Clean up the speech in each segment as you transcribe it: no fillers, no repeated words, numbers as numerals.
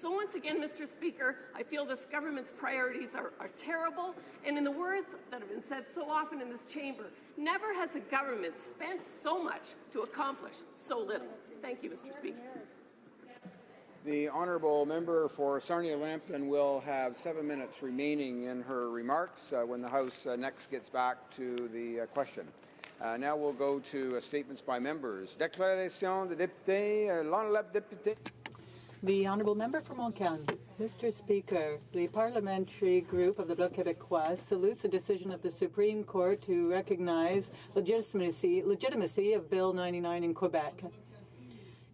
So once again, Mr. Speaker, I feel this government's priorities are terrible, and in the words that have been said so often in this chamber, never has a government spent so much to accomplish so little. Thank you, Mr. Speaker. The honourable member for Sarnia-Lambton will have 7 minutes remaining in her remarks when the House next gets back to the question. Now we'll go to statements by members. Déclaration de député, l'honorable député. The honourable member for Montcalm. Mr. Speaker, the parliamentary group of the Bloc Québécois salutes the decision of the Supreme Court to recognize legitimacy of Bill 99 in Quebec.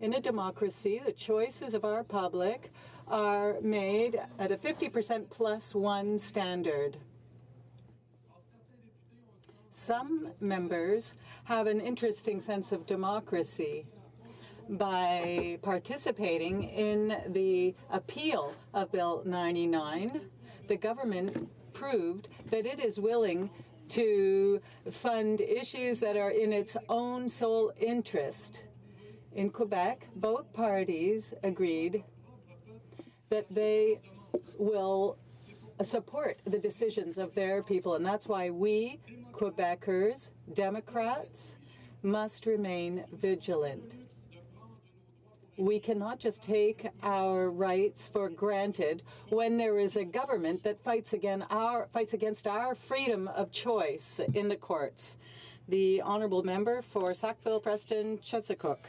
In a democracy, the choices of our public are made at a 50% plus one standard. Some members have an interesting sense of democracy by participating in the appeal of Bill 99. The government proved that it is willing to fund issues that are in its own sole interest. In Quebec, both parties agreed that they will support the decisions of their people, and that's why we, Quebecers, Democrats, must remain vigilant. We cannot just take our rights for granted when there is a government that fights against our freedom of choice in the courts. The honourable member for Sackville-Preston, Chesapeake.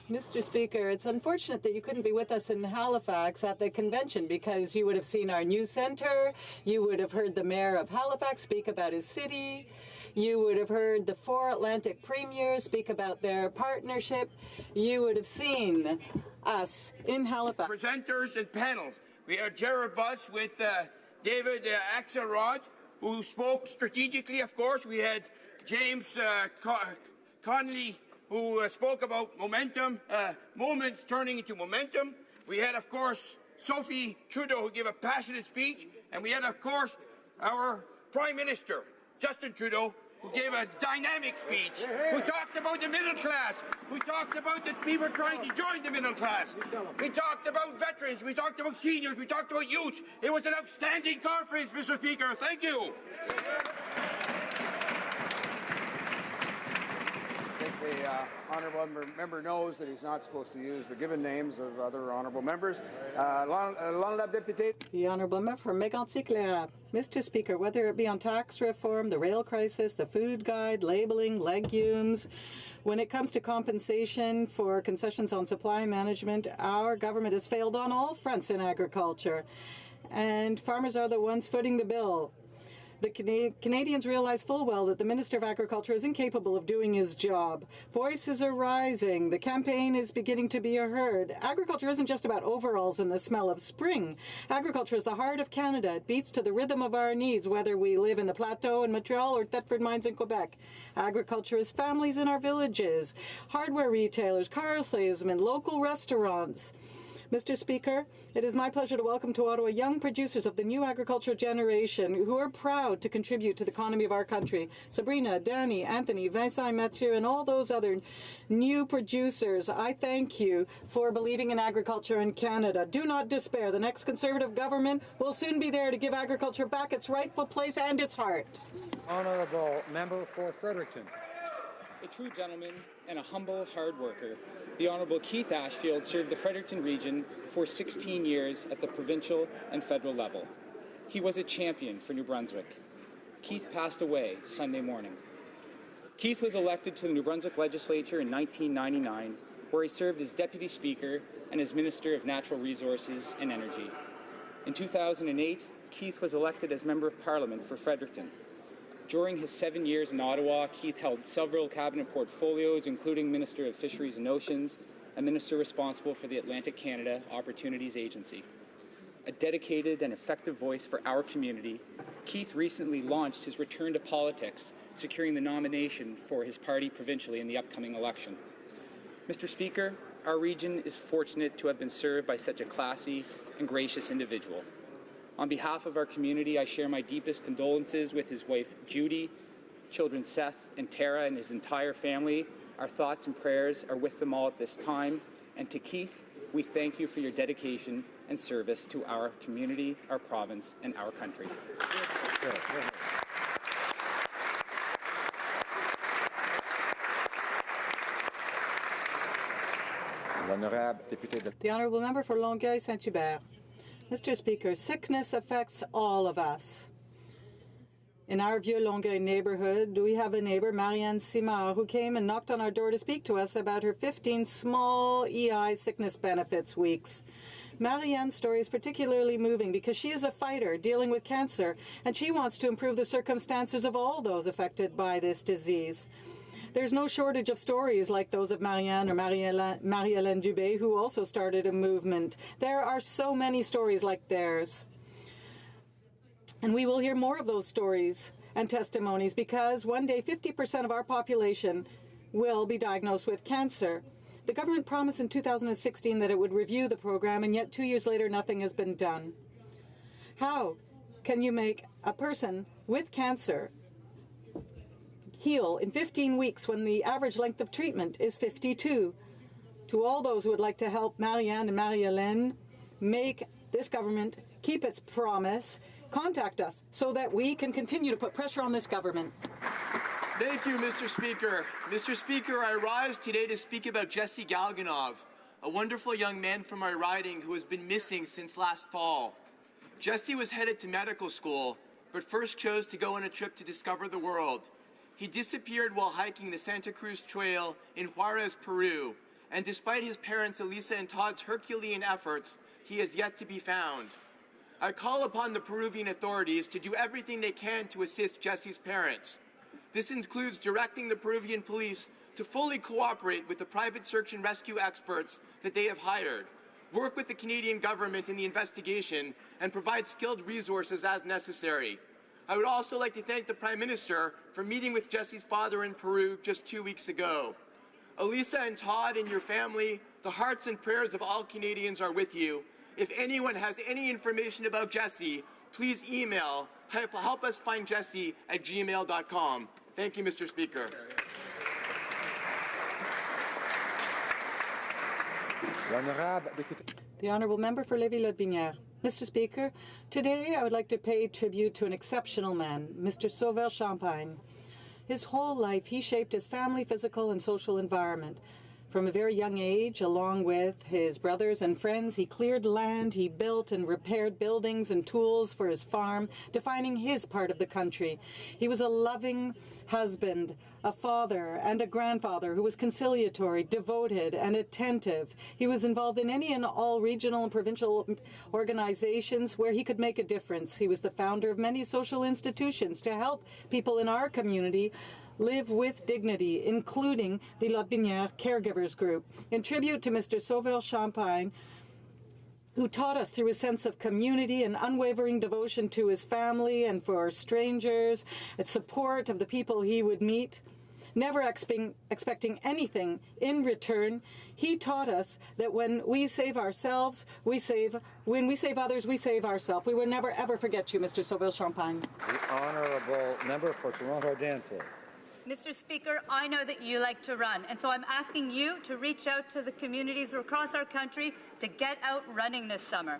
Mr. Speaker, it's unfortunate that you couldn't be with us in Halifax at the convention because you would have seen our news centre, you would have heard the mayor of Halifax speak about his city, you would have heard the 4 Atlantic premiers speak about their partnership, you would have seen us in Halifax. Presenters and panels. We had Jared Butts with David Axelrod, who spoke strategically, of course. We had James Connolly, who spoke about momentum, moments turning into momentum. We had, of course, Sophie Trudeau, who gave a passionate speech. And we had, of course, our Prime Minister, Justin Trudeau, who gave a dynamic speech, who talked about the middle class, who talked about the people trying to join the middle class. We talked about veterans, we talked about seniors, we talked about youth. It was an outstanding conference, Mr. Speaker. Thank you. The honourable member knows that he's not supposed to use the given names of other honourable members. L'honorable député. The honourable member for Mégantic-Lérape. Mr. Speaker, whether it be on tax reform, the rail crisis, the food guide, labelling, legumes, when it comes to compensation for concessions on supply management, our government has failed on all fronts in agriculture, and farmers are the ones footing the bill. The Canadians realize full well that the Minister of Agriculture is incapable of doing his job. Voices are rising. The campaign is beginning to be heard. Agriculture isn't just about overalls and the smell of spring. Agriculture is the heart of Canada. It beats to the rhythm of our needs, whether we live in the Plateau in Montreal or Thetford Mines in Quebec. Agriculture is families in our villages, hardware retailers, car salesmen, local restaurants. Mr. Speaker, it is my pleasure to welcome to Ottawa young producers of the new agriculture generation who are proud to contribute to the economy of our country. Sabrina, Danny, Anthony, Vincent, Mathieu, and all those other new producers, I thank you for believing in agriculture in Canada. Do not despair. The next Conservative government will soon be there to give agriculture back its rightful place and its heart. Honourable member for Fredericton. A true gentleman and a humble hard worker, the Honourable Keith Ashfield served the Fredericton region for 16 years at the provincial and federal level. He was a champion for New Brunswick. Keith passed away Sunday morning. Keith was elected to the New Brunswick Legislature in 1999, where he served as Deputy Speaker and as Minister of Natural Resources and Energy. In 2008, Keith was elected as Member of Parliament for Fredericton. During his 7 years in Ottawa, Keith held several cabinet portfolios, including Minister of Fisheries and Oceans and Minister responsible for the Atlantic Canada Opportunities Agency. A dedicated and effective voice for our community, Keith recently launched his return to politics, securing the nomination for his party provincially in the upcoming election. Mr. Speaker, our region is fortunate to have been served by such a classy and gracious individual. On behalf of our community, I share my deepest condolences with his wife, Judy, children Seth and Tara, and his entire family. Our thoughts and prayers are with them all at this time. And to Keith, we thank you for your dedication and service to our community, our province, and our country. The Honourable Member for Longueuil-Saint-Hubert. Mr. Speaker, sickness affects all of us. In our Vieux-Longueuil neighbourhood, we have a neighbour, Marianne Simard, who came and knocked on our door to speak to us about her 15 small EI sickness benefits weeks. Marianne's story is particularly moving because she is a fighter dealing with cancer, and she wants to improve the circumstances of all those affected by this disease. There's no shortage of stories like those of Marianne or Marie-Hélène Dubé, who also started a movement. There are so many stories like theirs. And we will hear more of those stories and testimonies because one day 50% of our population will be diagnosed with cancer. The government promised in 2016 that it would review the program, and yet 2 years later nothing has been done. How can you make a person with cancer heal in 15 weeks when the average length of treatment is 52? To all those who would like to help Marianne and Marie-Hélène make this government keep its promise, contact us so that we can continue to put pressure on this government. Thank you, Mr. Speaker. Mr. Speaker, I rise today to speak about Jesse Galganov, a wonderful young man from my riding who has been missing since last fall. Jesse was headed to medical school, but first chose to go on a trip to discover the world. He disappeared while hiking the Santa Cruz Trail in Juarez, Peru, and despite his parents Elisa and Todd's Herculean efforts, he is yet to be found. I call upon the Peruvian authorities to do everything they can to assist Jesse's parents. This includes directing the Peruvian police to fully cooperate with the private search and rescue experts that they have hired, work with the Canadian government in the investigation, and provide skilled resources as necessary. I would also like to thank the Prime Minister for meeting with Jesse's father in Peru just 2 weeks ago. Elisa and Todd and your family, the hearts and prayers of all Canadians are with you. If anyone has any information about Jesse, please email helpusfindjesse@gmail.com. Thank you, Mr. Speaker. The Honourable Member for Lévis-Lotbinière. Mr. Speaker, today I would like to pay tribute to an exceptional man, Mr. Sauvel-Champagne. His whole life, he shaped his family, physical and social environment. From a very young age, along with his brothers and friends, he cleared land, he built and repaired buildings and tools for his farm, defining his part of the country. He was a loving husband, a father, and a grandfather who was conciliatory, devoted, and attentive. He was involved in any and all regional and provincial organizations where he could make a difference. He was the founder of many social institutions to help people in our community live with dignity, including the Lotbinière Caregivers Group. In tribute to Mr. Sauvel-Champagne, who taught us through his sense of community and unwavering devotion to his family and for strangers, and support of the people he would meet, never expecting anything in return, he taught us that when we save ourselves, when we save others, we save ourselves. We will never ever forget you, Mr. Sauvel-Champagne. The Honourable Member for Toronto Danforth. Mr. Speaker, I know that you like to run, and so I'm asking you to reach out to the communities across our country to get out running this summer.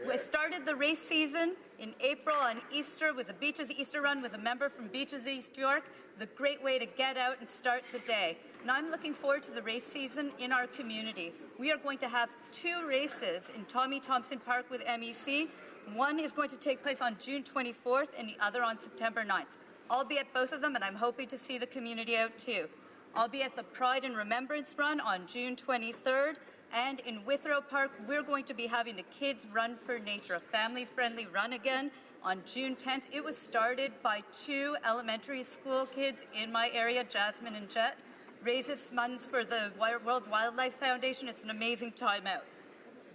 We started the race season in April on Easter with the Beaches Easter Run with a member from Beaches East York, the great way to get out and start the day. And I'm looking forward to the race season in our community. We are going to have 2 races in Tommy Thompson Park with MEC. One is going to take place on June 24th and the other on September 9th. I'll be at both of them, and I'm hoping to see the community out too. I'll be at the Pride and Remembrance Run on June 23rd, and in Withrow Park, we're going to be having the Kids Run for Nature, a family-friendly run again on June 10th. It was started by 2 elementary school kids in my area, Jasmine and Jet. Raises funds for the World Wildlife Foundation. It's an amazing time out.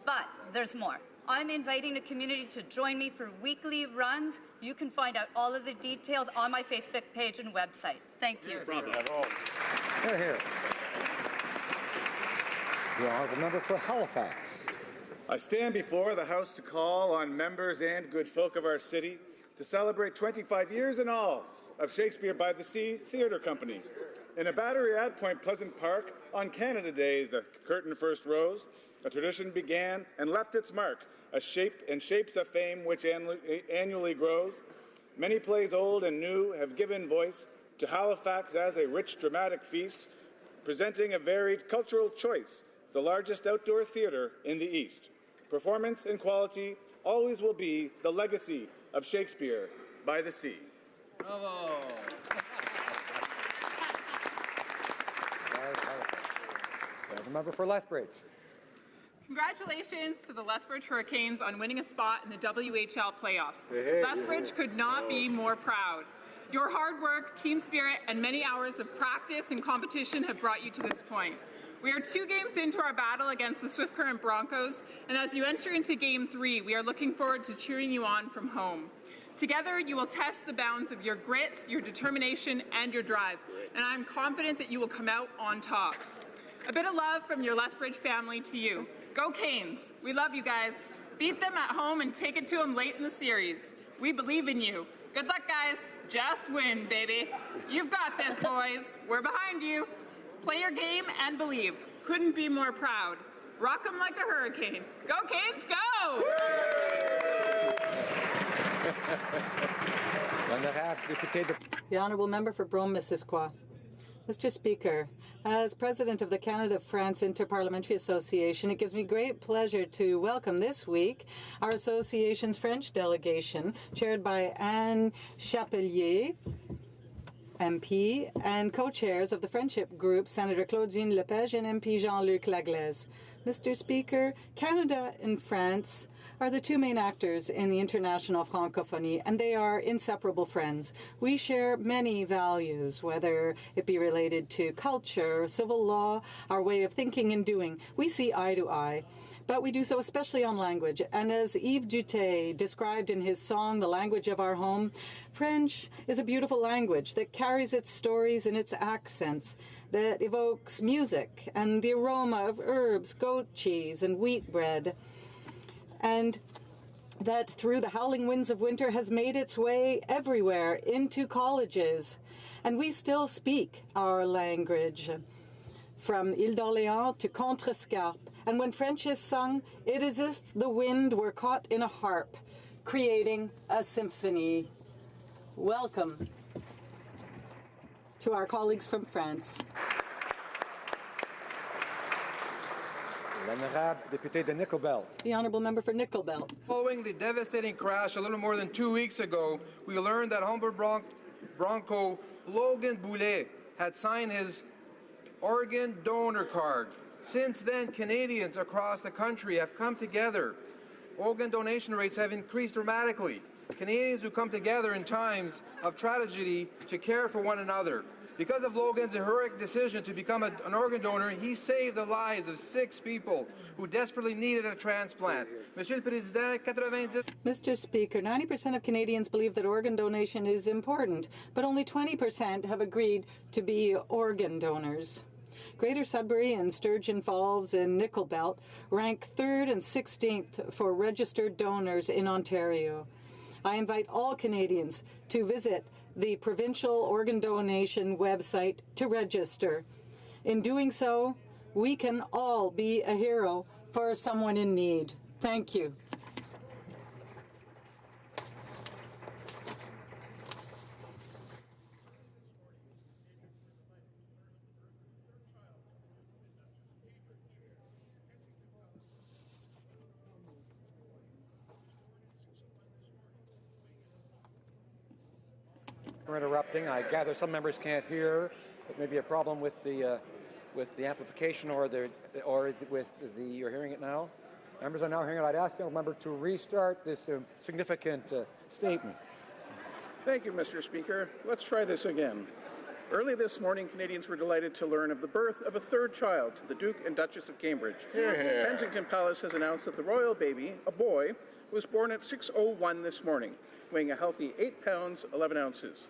But there's more. I'm inviting the community to join me for weekly runs. You can find out all of the details on my Facebook page and website. Thank you. Bravo. Hear, hear. The Honourable Member for Halifax. I stand before the House to call on members and good folk of our city to celebrate 25 years in all of Shakespeare by the Sea Theatre Company. In a battery at Point Pleasant Park, on Canada Day, the curtain first rose, a tradition began and left its mark, shapes of fame which annually grows. Many plays old and new have given voice to Halifax as a rich dramatic feast, presenting a varied cultural choice, the largest outdoor theatre in the East. Performance and quality always will be the legacy of Shakespeare by the sea. Bravo. The member for Lethbridge. Congratulations to the Lethbridge Hurricanes on winning a spot in the WHL playoffs. Lethbridge could not be more proud. Your hard work, team spirit, and many hours of practice and competition have brought you to this point. We are 2 games into our battle against the Swift Current Broncos, and as you enter into Game 3, we are looking forward to cheering you on from home. Together, you will test the bounds of your grit, your determination, and your drive, and I'm confident that you will come out on top. A bit of love from your Lethbridge family to you. Go Canes! We love you guys. Beat them at home and take it to them late in the series. We believe in you. Good luck, guys. Just win, baby. You've got this, boys. We're behind you. Play your game and believe. Couldn't be more proud. Rock 'em like a hurricane. Go Canes, go! The Honourable Member for Brome-Missisquoi. Mr. Speaker, as President of the Canada-France Interparliamentary Association, it gives me great pleasure to welcome this week our association's French delegation, chaired by Anne Chapelier, MP, and co-chairs of the Friendship Group, Senator Claudine Lepage and MP Jean-Luc Laglaise. Mr. Speaker, Canada and France are the 2 main actors in the international francophonie, and they are inseparable friends. We share many values, whether it be related to culture, civil law, our way of thinking and doing. We see eye to eye. But we do so especially on language. And as Yves Duté described in his song, The Language of Our Home, French is a beautiful language that carries its stories and its accents, that evokes music and the aroma of herbs, goat cheese, and wheat bread, and that through the howling winds of winter has made its way everywhere into colleges. And we still speak our language, from Ile d'Orléans to Contrescarpe. And when French is sung, it is as if the wind were caught in a harp, creating a symphony. Welcome to our colleagues from France. L'honorable député de Nickelbelt. The Honourable Member for Nickelbelt. Following the devastating crash a little more than 2 weeks ago, we learned that Humber Bronco Logan Boulet had signed his organ donor card. Since then, Canadians across the country have come together. Organ donation rates have increased dramatically. Canadians who come together in times of tragedy to care for one another. Because of Logan's heroic decision to become an organ donor, he saved the lives of 6 people who desperately needed a transplant. Monsieur le Président, 90... Mr. Speaker, 90% of Canadians believe that organ donation is important, but only 20% have agreed to be organ donors. Greater Sudbury and Sturgeon Falls and Nickelbelt rank 3rd and 16th for registered donors in Ontario. I invite all Canadians to visit the provincial organ donation website to register. In doing so, we can all be a hero for someone in need. Thank you. We're interrupting. I gather some members can't hear. It may be a problem with the amplification or with you're hearing it now. Members are now hearing it. I'd ask the member to restart this significant statement. Thank you, Mr. Speaker. Let's try this again. Early this morning, Canadians were delighted to learn of the birth of a 3rd child, the Duke and Duchess of Cambridge. Kensington Palace has announced that the royal baby, a boy, was born at 6:01 this morning, weighing a healthy 8 pounds, 11 ounces.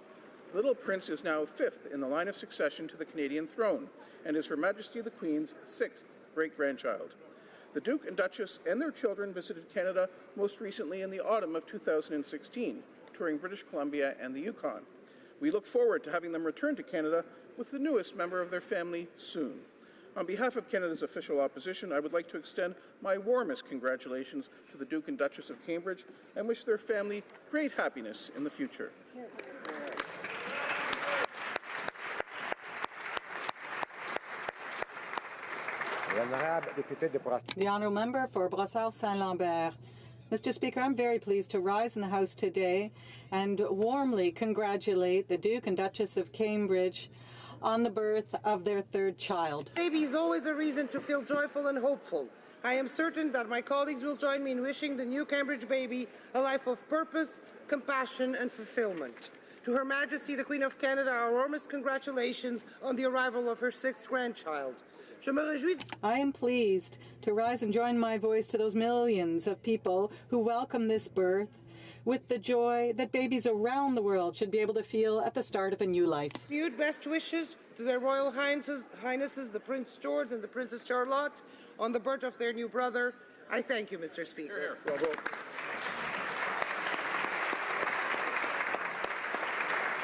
The little prince is now 5th in the line of succession to the Canadian throne and is Her Majesty the Queen's 6th great-grandchild. The Duke and Duchess and their children visited Canada most recently in the autumn of 2016, touring British Columbia and the Yukon. We look forward to having them return to Canada with the newest member of their family soon. On behalf of Canada's official opposition, I would like to extend my warmest congratulations to the Duke and Duchess of Cambridge and wish their family great happiness in the future. The honourable member for Brossard-Saint-Lambert. Mr. Speaker, I'm very pleased to rise in the House today and warmly congratulate the Duke and Duchess of Cambridge on the birth of their third child. Baby is always a reason to feel joyful and hopeful. I am certain that my colleagues will join me in wishing the new Cambridge baby a life of purpose, compassion and fulfillment. To Her Majesty the Queen of Canada, our warmest congratulations on the arrival of her sixth grandchild. I am pleased to rise and join my voice to those millions of people who welcome this birth with the joy that babies around the world should be able to feel at the start of a new life. Best wishes to their Royal Highnesses, the Prince George and the Princess Charlotte, on the birth of their new brother. I thank you, Mr. Speaker.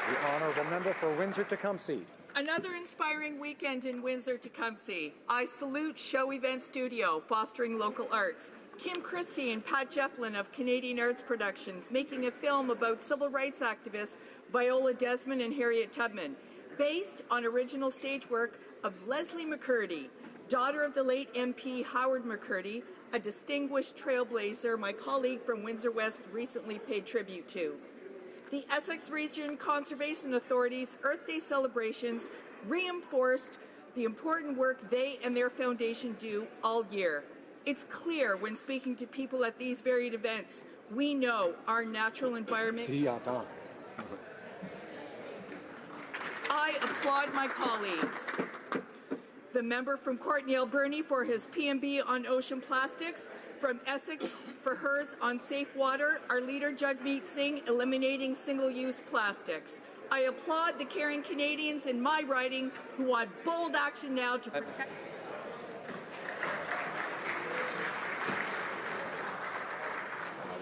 The honourable member for Windsor-Tecumseh. Another inspiring weekend in Windsor-Tecumseh. I salute Show Event Studio, fostering local arts. Kim Christie and Pat Jefflin of Canadian Arts Productions, making a film about civil rights activists Viola Desmond and Harriet Tubman, based on original stage work of Leslie McCurdy, daughter of the late MP Howard McCurdy, a distinguished trailblazer my colleague from Windsor West recently paid tribute to. The Essex Region Conservation Authority's Earth Day celebrations reinforced the important work they and their foundation do all year. It's clear when speaking to people at these varied events, we know our natural environment. I applaud my colleagues. The member from Courtenay Alberni for his PMB on ocean plastics, from Essex for hers on safe water, our leader Jagmeet Singh eliminating single-use plastics. I applaud the caring Canadians in my riding who want bold action now to protect.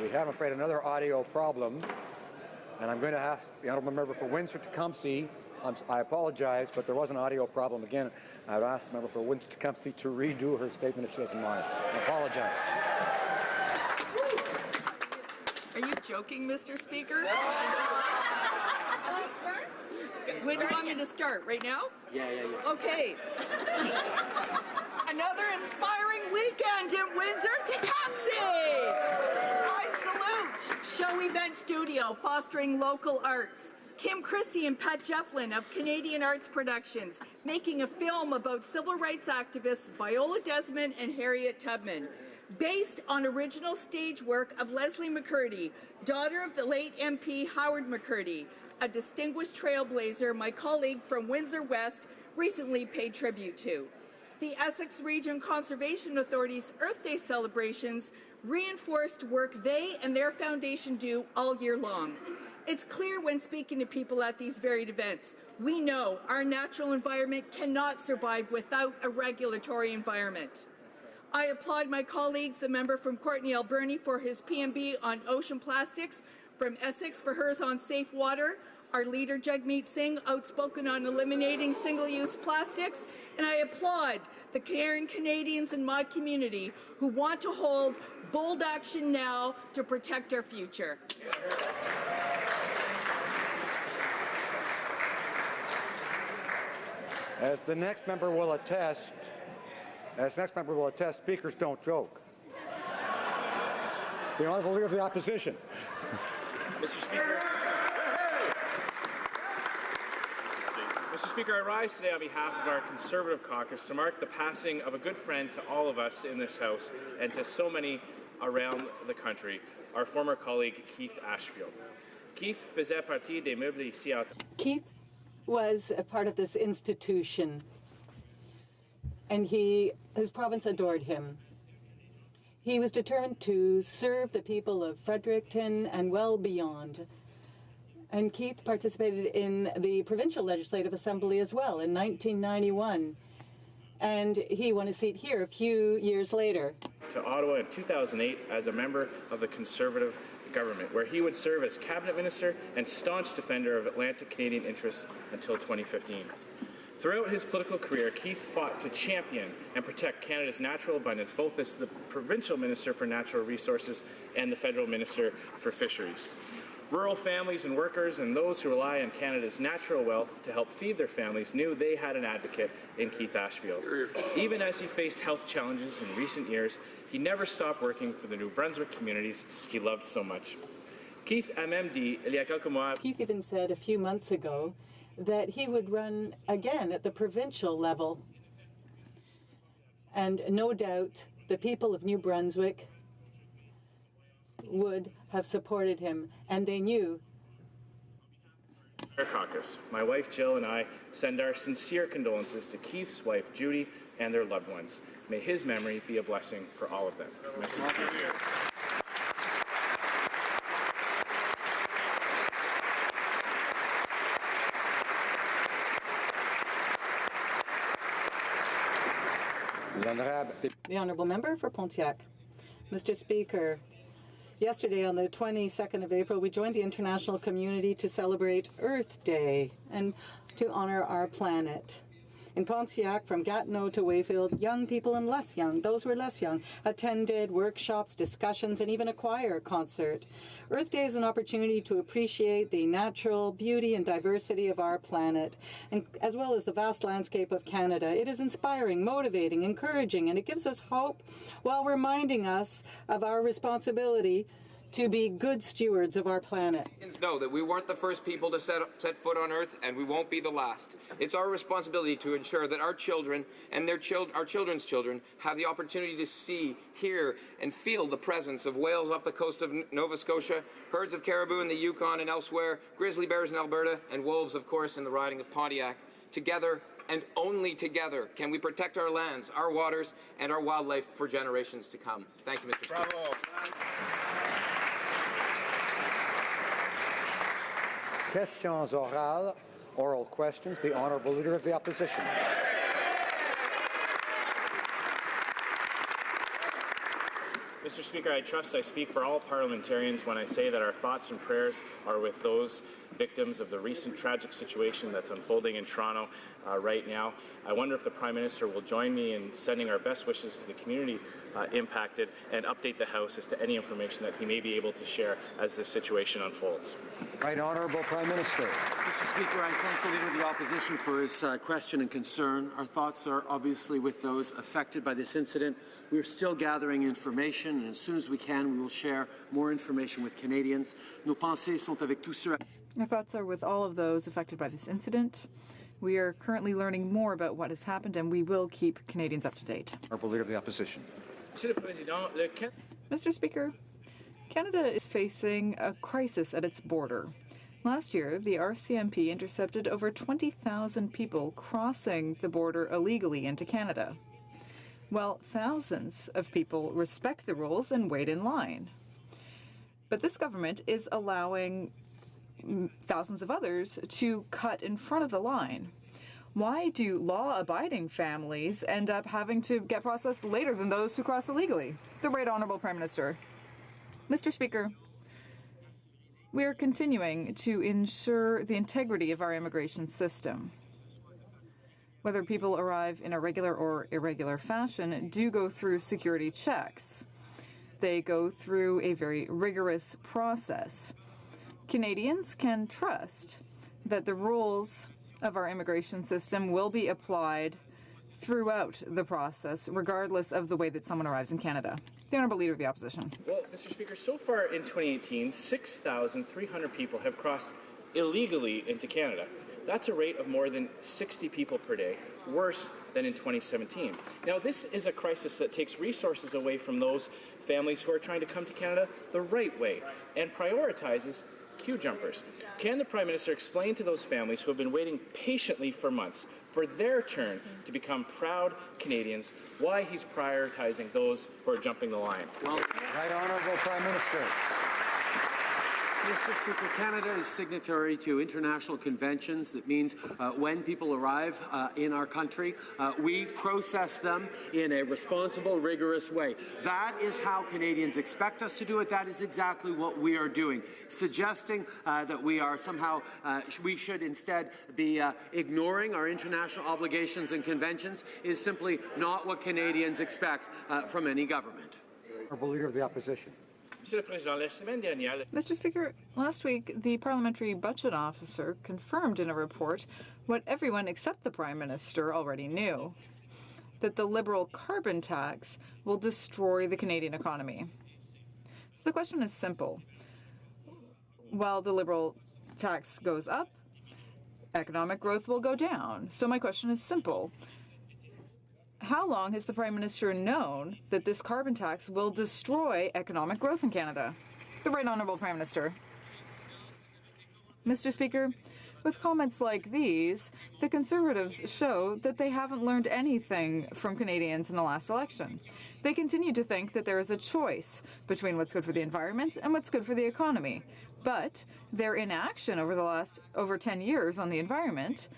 We have, I'm afraid, another audio problem, and I'm going to ask the honourable member for Windsor-Tecumseh. I apologize, but there was an audio problem again. I would ask the member for Windsor-Tecumseh to redo her statement if she doesn't mind. I apologize. Are you joking, Mr. Speaker? When do you want me to start? Right now? Yeah. Okay. Another inspiring weekend in Windsor-Tecumseh! I salute Show Event Studio, fostering local arts. Kim Christie and Pat Jefflin of Canadian Arts Productions, making a film about civil rights activists Viola Desmond and Harriet Tubman, based on original stage work of Leslie McCurdy, daughter of the late MP Howard McCurdy, a distinguished trailblazer my colleague from Windsor West recently paid tribute to. The Essex Region Conservation Authority's Earth Day celebrations reinforced work they and their foundation do all year long. It's clear when speaking to people at these varied events, we know our natural environment cannot survive without a regulatory environment. I applaud my colleagues, the member from Courtenay Alberni for his PMB on ocean plastics, from Essex for hers on safe water, our leader Jagmeet Singh outspoken on eliminating single-use plastics, and I applaud the caring Canadians in my community who want to hold bold action now to protect our future. As the next member will attest, speakers don't joke. The honourable leader of the opposition. Mr. Speaker. Mr. Speaker, I rise today on behalf of our Conservative caucus to mark the passing of a good friend to all of us in this House and to so many around the country, our former colleague Keith Ashfield. Keith faisait partie des meubles ici à... Keith was a part of this institution, and his province adored him. He was determined to serve the people of Fredericton and well beyond. And Keith participated in the Provincial Legislative Assembly as well in 1991. And he won a seat here a few years later. To Ottawa in 2008 as a member of the Conservative government, where he would serve as cabinet minister and staunch defender of Atlantic Canadian interests until 2015. Throughout his political career, Keith fought to champion and protect Canada's natural abundance, both as the provincial Minister for Natural Resources and the federal Minister for Fisheries. Rural families and workers and those who rely on Canada's natural wealth to help feed their families knew they had an advocate in Keith Ashfield. Even as he faced health challenges in recent years, he never stopped working for the New Brunswick communities he loved so much. Keith even said a few months ago that he would run again at the provincial level. And no doubt the people of New Brunswick would have supported him, and they knew. Caucus. My wife Jill and I send our sincere condolences to Keith's wife Judy and their loved ones. May his memory be a blessing for all of them. Merci. The Honourable Member for Pontiac. Mr. Speaker, yesterday on the 22nd of April, we joined the international community to celebrate Earth Day and to honour our planet. In Pontiac, from Gatineau to Wayfield, young people and less young, those who are less young, attended workshops, discussions, and even a choir concert. Earth Day is an opportunity to appreciate the natural beauty and diversity of our planet, and as well as the vast landscape of Canada. It is inspiring, motivating, encouraging, and it gives us hope while reminding us of our responsibility to be good stewards of our planet. Know that we weren't the first people to set foot on Earth, and we won't be the last. It's our responsibility to ensure that our children and our children's children have the opportunity to see, hear, and feel the presence of whales off the coast of Nova Scotia, herds of caribou in the Yukon and elsewhere, grizzly bears in Alberta, and wolves, of course, in the riding of Pontiac. Together, and only together, can we protect our lands, our waters, and our wildlife for generations to come. Thank you, Mr. Speaker. Bravo. Questions orales, oral questions. The Honourable Leader of the Opposition. Mr. Speaker, I trust I speak for all parliamentarians when I say that our thoughts and prayers are with those victims of the recent tragic situation that's unfolding in Toronto right now. I wonder if the Prime Minister will join me in sending our best wishes to the community impacted and update the House as to any information that he may be able to share as this situation unfolds. Right Honourable Prime Minister. Mr. Speaker, I thank the Leader of the Opposition for his question and concern. Our thoughts are obviously with those affected by this incident. We are still gathering information, and as soon as we can, we will share more information with Canadians. Nos pensées sont avec tous ceux. Our thoughts are with all of those affected by this incident. We are currently learning more about what has happened, and we will keep Canadians up to date. Honourable Leader of the Opposition. Mr. Speaker, Canada is facing a crisis at its border. Last year, the RCMP intercepted over 20,000 people crossing the border illegally into Canada. Well, thousands of people respect the rules and wait in line. But this government is allowing thousands of others to cut in front of the line. Why do law-abiding families end up having to get processed later than those who cross illegally? The Right Honourable Prime Minister. Mr. Speaker, we are continuing to ensure the integrity of our immigration system. Whether people arrive in a regular or irregular fashion do go through security checks. They go through a very rigorous process. Canadians can trust that the rules of our immigration system will be applied throughout the process, regardless of the way that someone arrives in Canada. The Honourable Leader of the Opposition. Well, Mr. Speaker, so far in 2018, 6,300 people have crossed illegally into Canada. That's a rate of more than 60 people per day, worse than in 2017. Now, this is a crisis that takes resources away from those families who are trying to come to Canada the right way and prioritizes queue jumpers. Can the Prime Minister explain to those families who have been waiting patiently for months for their turn to become proud Canadians why he's prioritizing those who are jumping the line? Right Honourable Prime Minister. Mr. Speaker, Canada is signatory to international conventions. That means when people arrive in our country, we process them in a responsible, rigorous way. That is how Canadians expect us to do it. That is exactly what we are doing. Suggesting that we are somehow, we should instead be ignoring our international obligations and conventions is simply not what Canadians expect from any government. Honourable Leader of the Opposition. Mr. Speaker, last week the Parliamentary Budget Officer confirmed in a report what everyone except the Prime Minister already knew, that the Liberal carbon tax will destroy the Canadian economy. So the question is simple. While the Liberal tax goes up, economic growth will go down. So my question is simple. How long has the Prime Minister known that this carbon tax will destroy economic growth in Canada? The Right Honourable Prime Minister. Mr. Speaker, with comments like these, the Conservatives show that they haven't learned anything from Canadians in the last election. They continue to think that there is a choice between what's good for the environment and what's good for the economy. But their inaction over the last over 10 years on the environment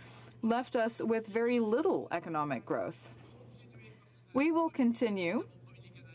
left us with very little economic growth. We will continue,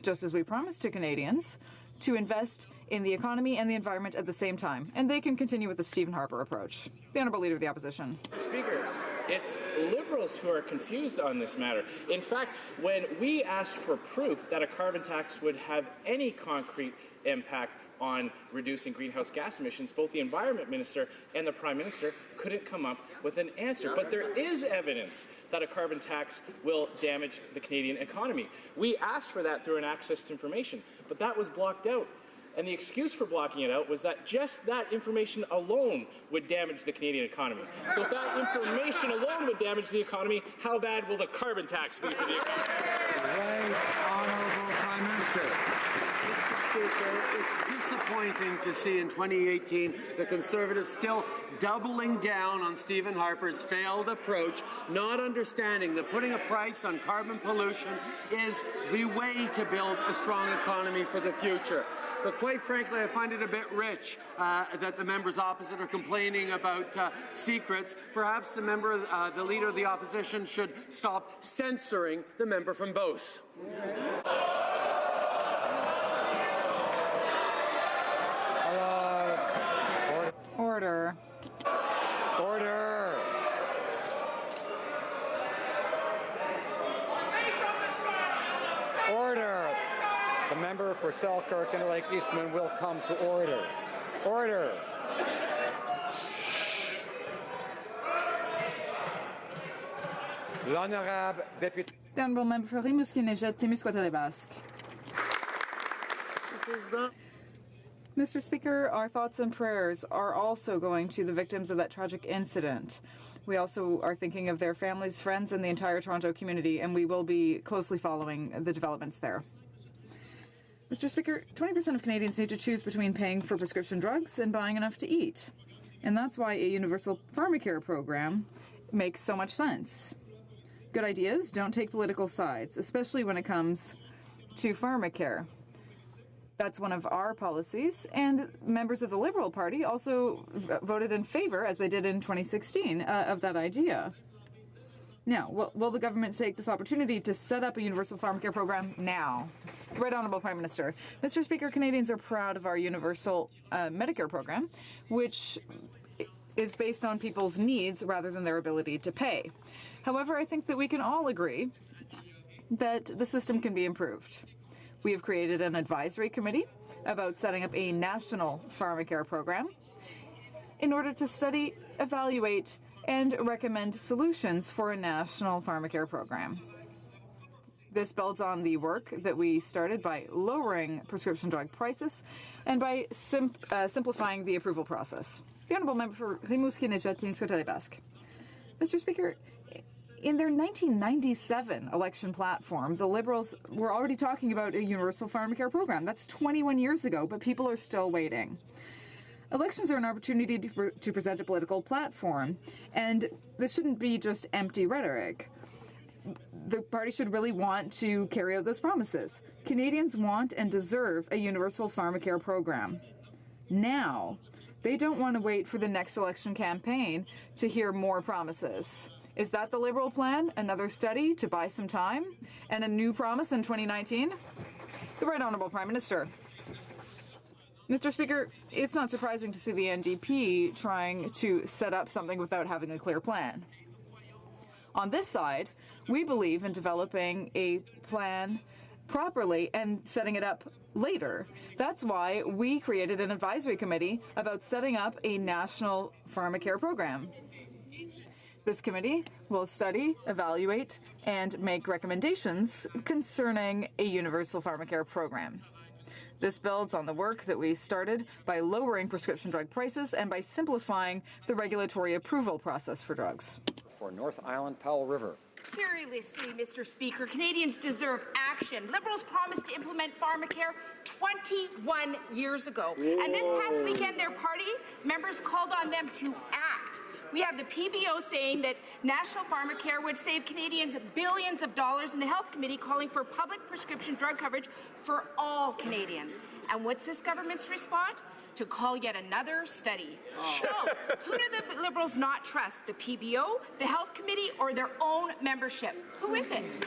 just as we promised to Canadians, to invest in the economy and the environment at the same time. And they can continue with the Stephen Harper approach. The Honourable Leader of the Opposition. Speaker, it's Liberals who are confused on this matter. In fact, when we asked for proof that a carbon tax would have any concrete impact on reducing greenhouse gas emissions, both the Environment Minister and the Prime Minister couldn't come up with an answer. But there is evidence that a carbon tax will damage the Canadian economy. We asked for that through an access to information, but that was blocked out. And the excuse for blocking it out was that just that information alone would damage the Canadian economy. So if that information alone would damage the economy, how bad will the carbon tax be for the economy? Right Honourable Prime Minister. Mr. Speaker, it's disappointing to see in 2018 the Conservatives still doubling down on Stephen Harper's failed approach, not understanding that putting a price on carbon pollution is the way to build a strong economy for the future. But quite frankly, I find it a bit rich that the members opposite are complaining about secrets. Perhaps the Leader of the Opposition should stop censoring the member from Beauce. Order. Order. Order. The member for Selkirk and Lake Eastman will come to order. Order. L'honorable député. The Honourable Member for Rimouski-Nejet-Témiscouata-les-Basques. Mr. Speaker, our thoughts and prayers are also going to the victims of that tragic incident. We also are thinking of their families, friends, and the entire Toronto community, and we will be closely following the developments there. Mr. Speaker, 20% of Canadians need to choose between paying for prescription drugs and buying enough to eat. And that's why a universal pharmacare program makes so much sense. Good ideas don't take political sides, especially when it comes to pharmacare. That's one of our policies, and members of the Liberal Party also voted in favour, as they did in 2016, of that idea. Now, will the government take this opportunity to set up a universal pharmacare program now? Right Honourable Prime Minister. Mr. Speaker, Canadians are proud of our universal Medicare program, which is based on people's needs rather than their ability to pay. However, I think that we can all agree that the system can be improved. We have created an advisory committee about setting up a national pharmacare program in order to study, evaluate, and recommend solutions for a national pharmacare program. This builds on the work that we started by lowering prescription drug prices and by simplifying the approval process. The Honourable Member for Rimouski-Nejet-Témiscouata-les-Basques. Mr. Speaker, in their 1997 election platform, the Liberals were already talking about a universal pharmacare program. That's 21 years ago, but people are still waiting. Elections are an opportunity to present a political platform, and this shouldn't be just empty rhetoric. The party should really want to carry out those promises. Canadians want and deserve a universal pharmacare program. now. They don't want to wait for the next election campaign to hear more promises. Is that the Liberal plan? Another study to buy some time? And a new promise in 2019? The Right Honourable Prime Minister. Mr. Speaker, it's not surprising to see the NDP trying to set up something without having a clear plan. On this side, we believe in developing a plan properly and setting it up later. That's why we created an advisory committee about setting up a national pharmacare program. This committee will study, evaluate, and make recommendations concerning a universal pharmacare program. This builds on the work that we started by lowering prescription drug prices and by simplifying the regulatory approval process for drugs. For North Island, Powell River. Seriously, Mr. Speaker, Canadians deserve action. Liberals promised to implement pharmacare 21 years ago. Whoa. And this past weekend, their party members called on them to act. We have the PBO saying that national pharmacare would save Canadians billions of dollars, and the Health Committee calling for public prescription drug coverage for all Canadians. And what's this government's response? To call yet another study. Oh. So, who do the Liberals not trust? The PBO, the Health Committee, or their own membership? Who is it?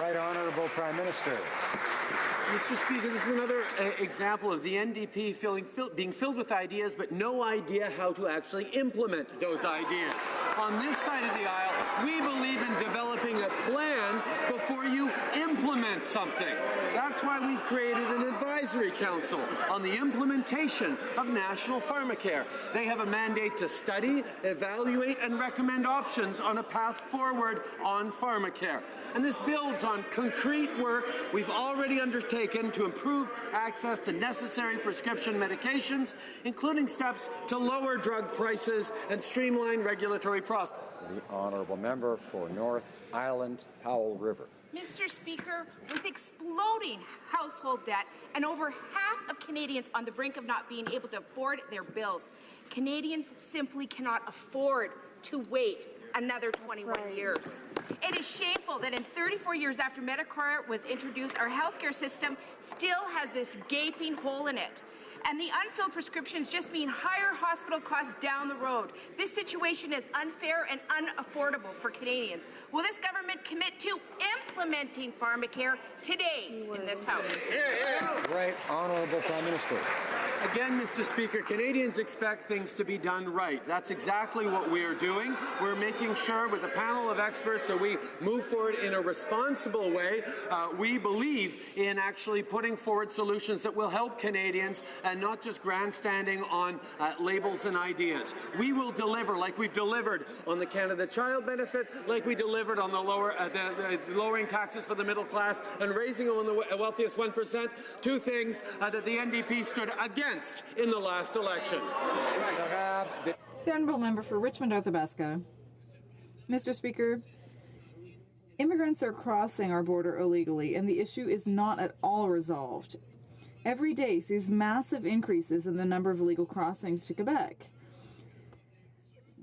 Right Honourable Prime Minister. Mr. Speaker, this is another example of the NDP being filled with ideas, but no idea how to actually implement those ideas. On this side of the aisle, we believe in developing a plan before you implement something. That's why we've created an advisory council on the implementation of national pharmacare. They have a mandate to study, evaluate, and recommend options on a path forward on pharmacare. And this builds on concrete work we've already undertaken to improve access to necessary prescription medications, including steps to lower drug prices and streamline regulatory process. The Honourable Member for North Island, Powell River. Mr. Speaker, with exploding household debt and over half of Canadians on the brink of not being able to afford their bills, Canadians simply cannot afford to wait another 21 years. It is shameful that in 34 years after Medicare was introduced, our healthcare system still has this gaping hole in it. And the unfilled prescriptions just mean higher hospital costs down the road. This situation is unfair and unaffordable for Canadians. Will this government commit to implementing pharmacare today in this House? Right Honourable Prime Minister. Again, Mr. Speaker, Canadians expect things to be done right. That's exactly what we are doing. We're making sure with a panel of experts that we move forward in a responsible way. We believe in actually putting forward solutions that will help Canadians and not just grandstanding on labels and ideas. We will deliver like we've delivered on the Canada Child Benefit, like we delivered on the lowering taxes for the middle class and raising on the wealthiest 1%, two things that the NDP stood against in the last election. The Honourable Member for Richmond Athabasca. Mr. Speaker, immigrants are crossing our border illegally, and the issue is not at all resolved. Every day sees massive increases in the number of illegal crossings to Quebec.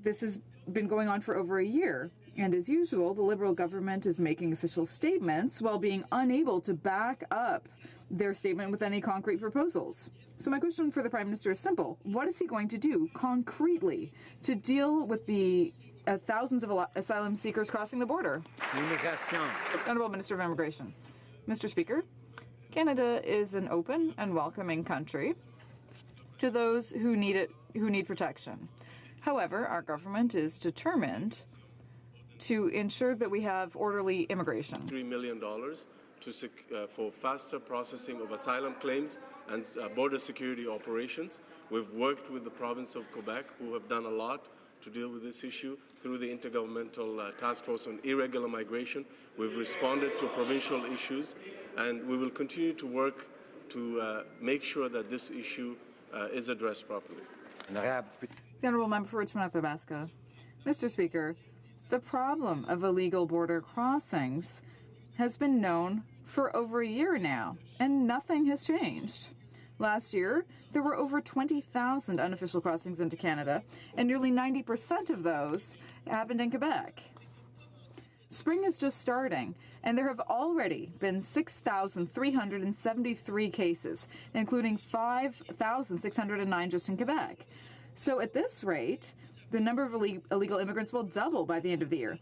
This has been going on for over a year, and as usual, the Liberal government is making official statements while being unable to back up their statement with any concrete proposals. So my question for the Prime Minister is simple. What is he going to do concretely to deal with the thousands of asylum seekers crossing the border? Honourable Minister of Immigration. Mr. Speaker, Canada is an open and welcoming country to those who need protection. However, our government is determined to ensure that we have orderly immigration. $3 million for faster processing of asylum claims and border security operations. We've worked with the province of Quebec, who have done a lot to deal with this issue through the Intergovernmental Task Force on Irregular Migration. We've responded to provincial issues, and we will continue to work to make sure that this issue is addressed properly. The Honourable Member for Richmond Athabasca. Mr. Speaker, the problem of illegal border crossings has been known for over a year now, and nothing has changed. Last year, there were over 20,000 unofficial crossings into Canada, and nearly 90% of those happened in Quebec. Spring is just starting, and there have already been 6,373 cases, including 5,609 just in Quebec. So at this rate, the number of illegal immigrants will double by the end of the year.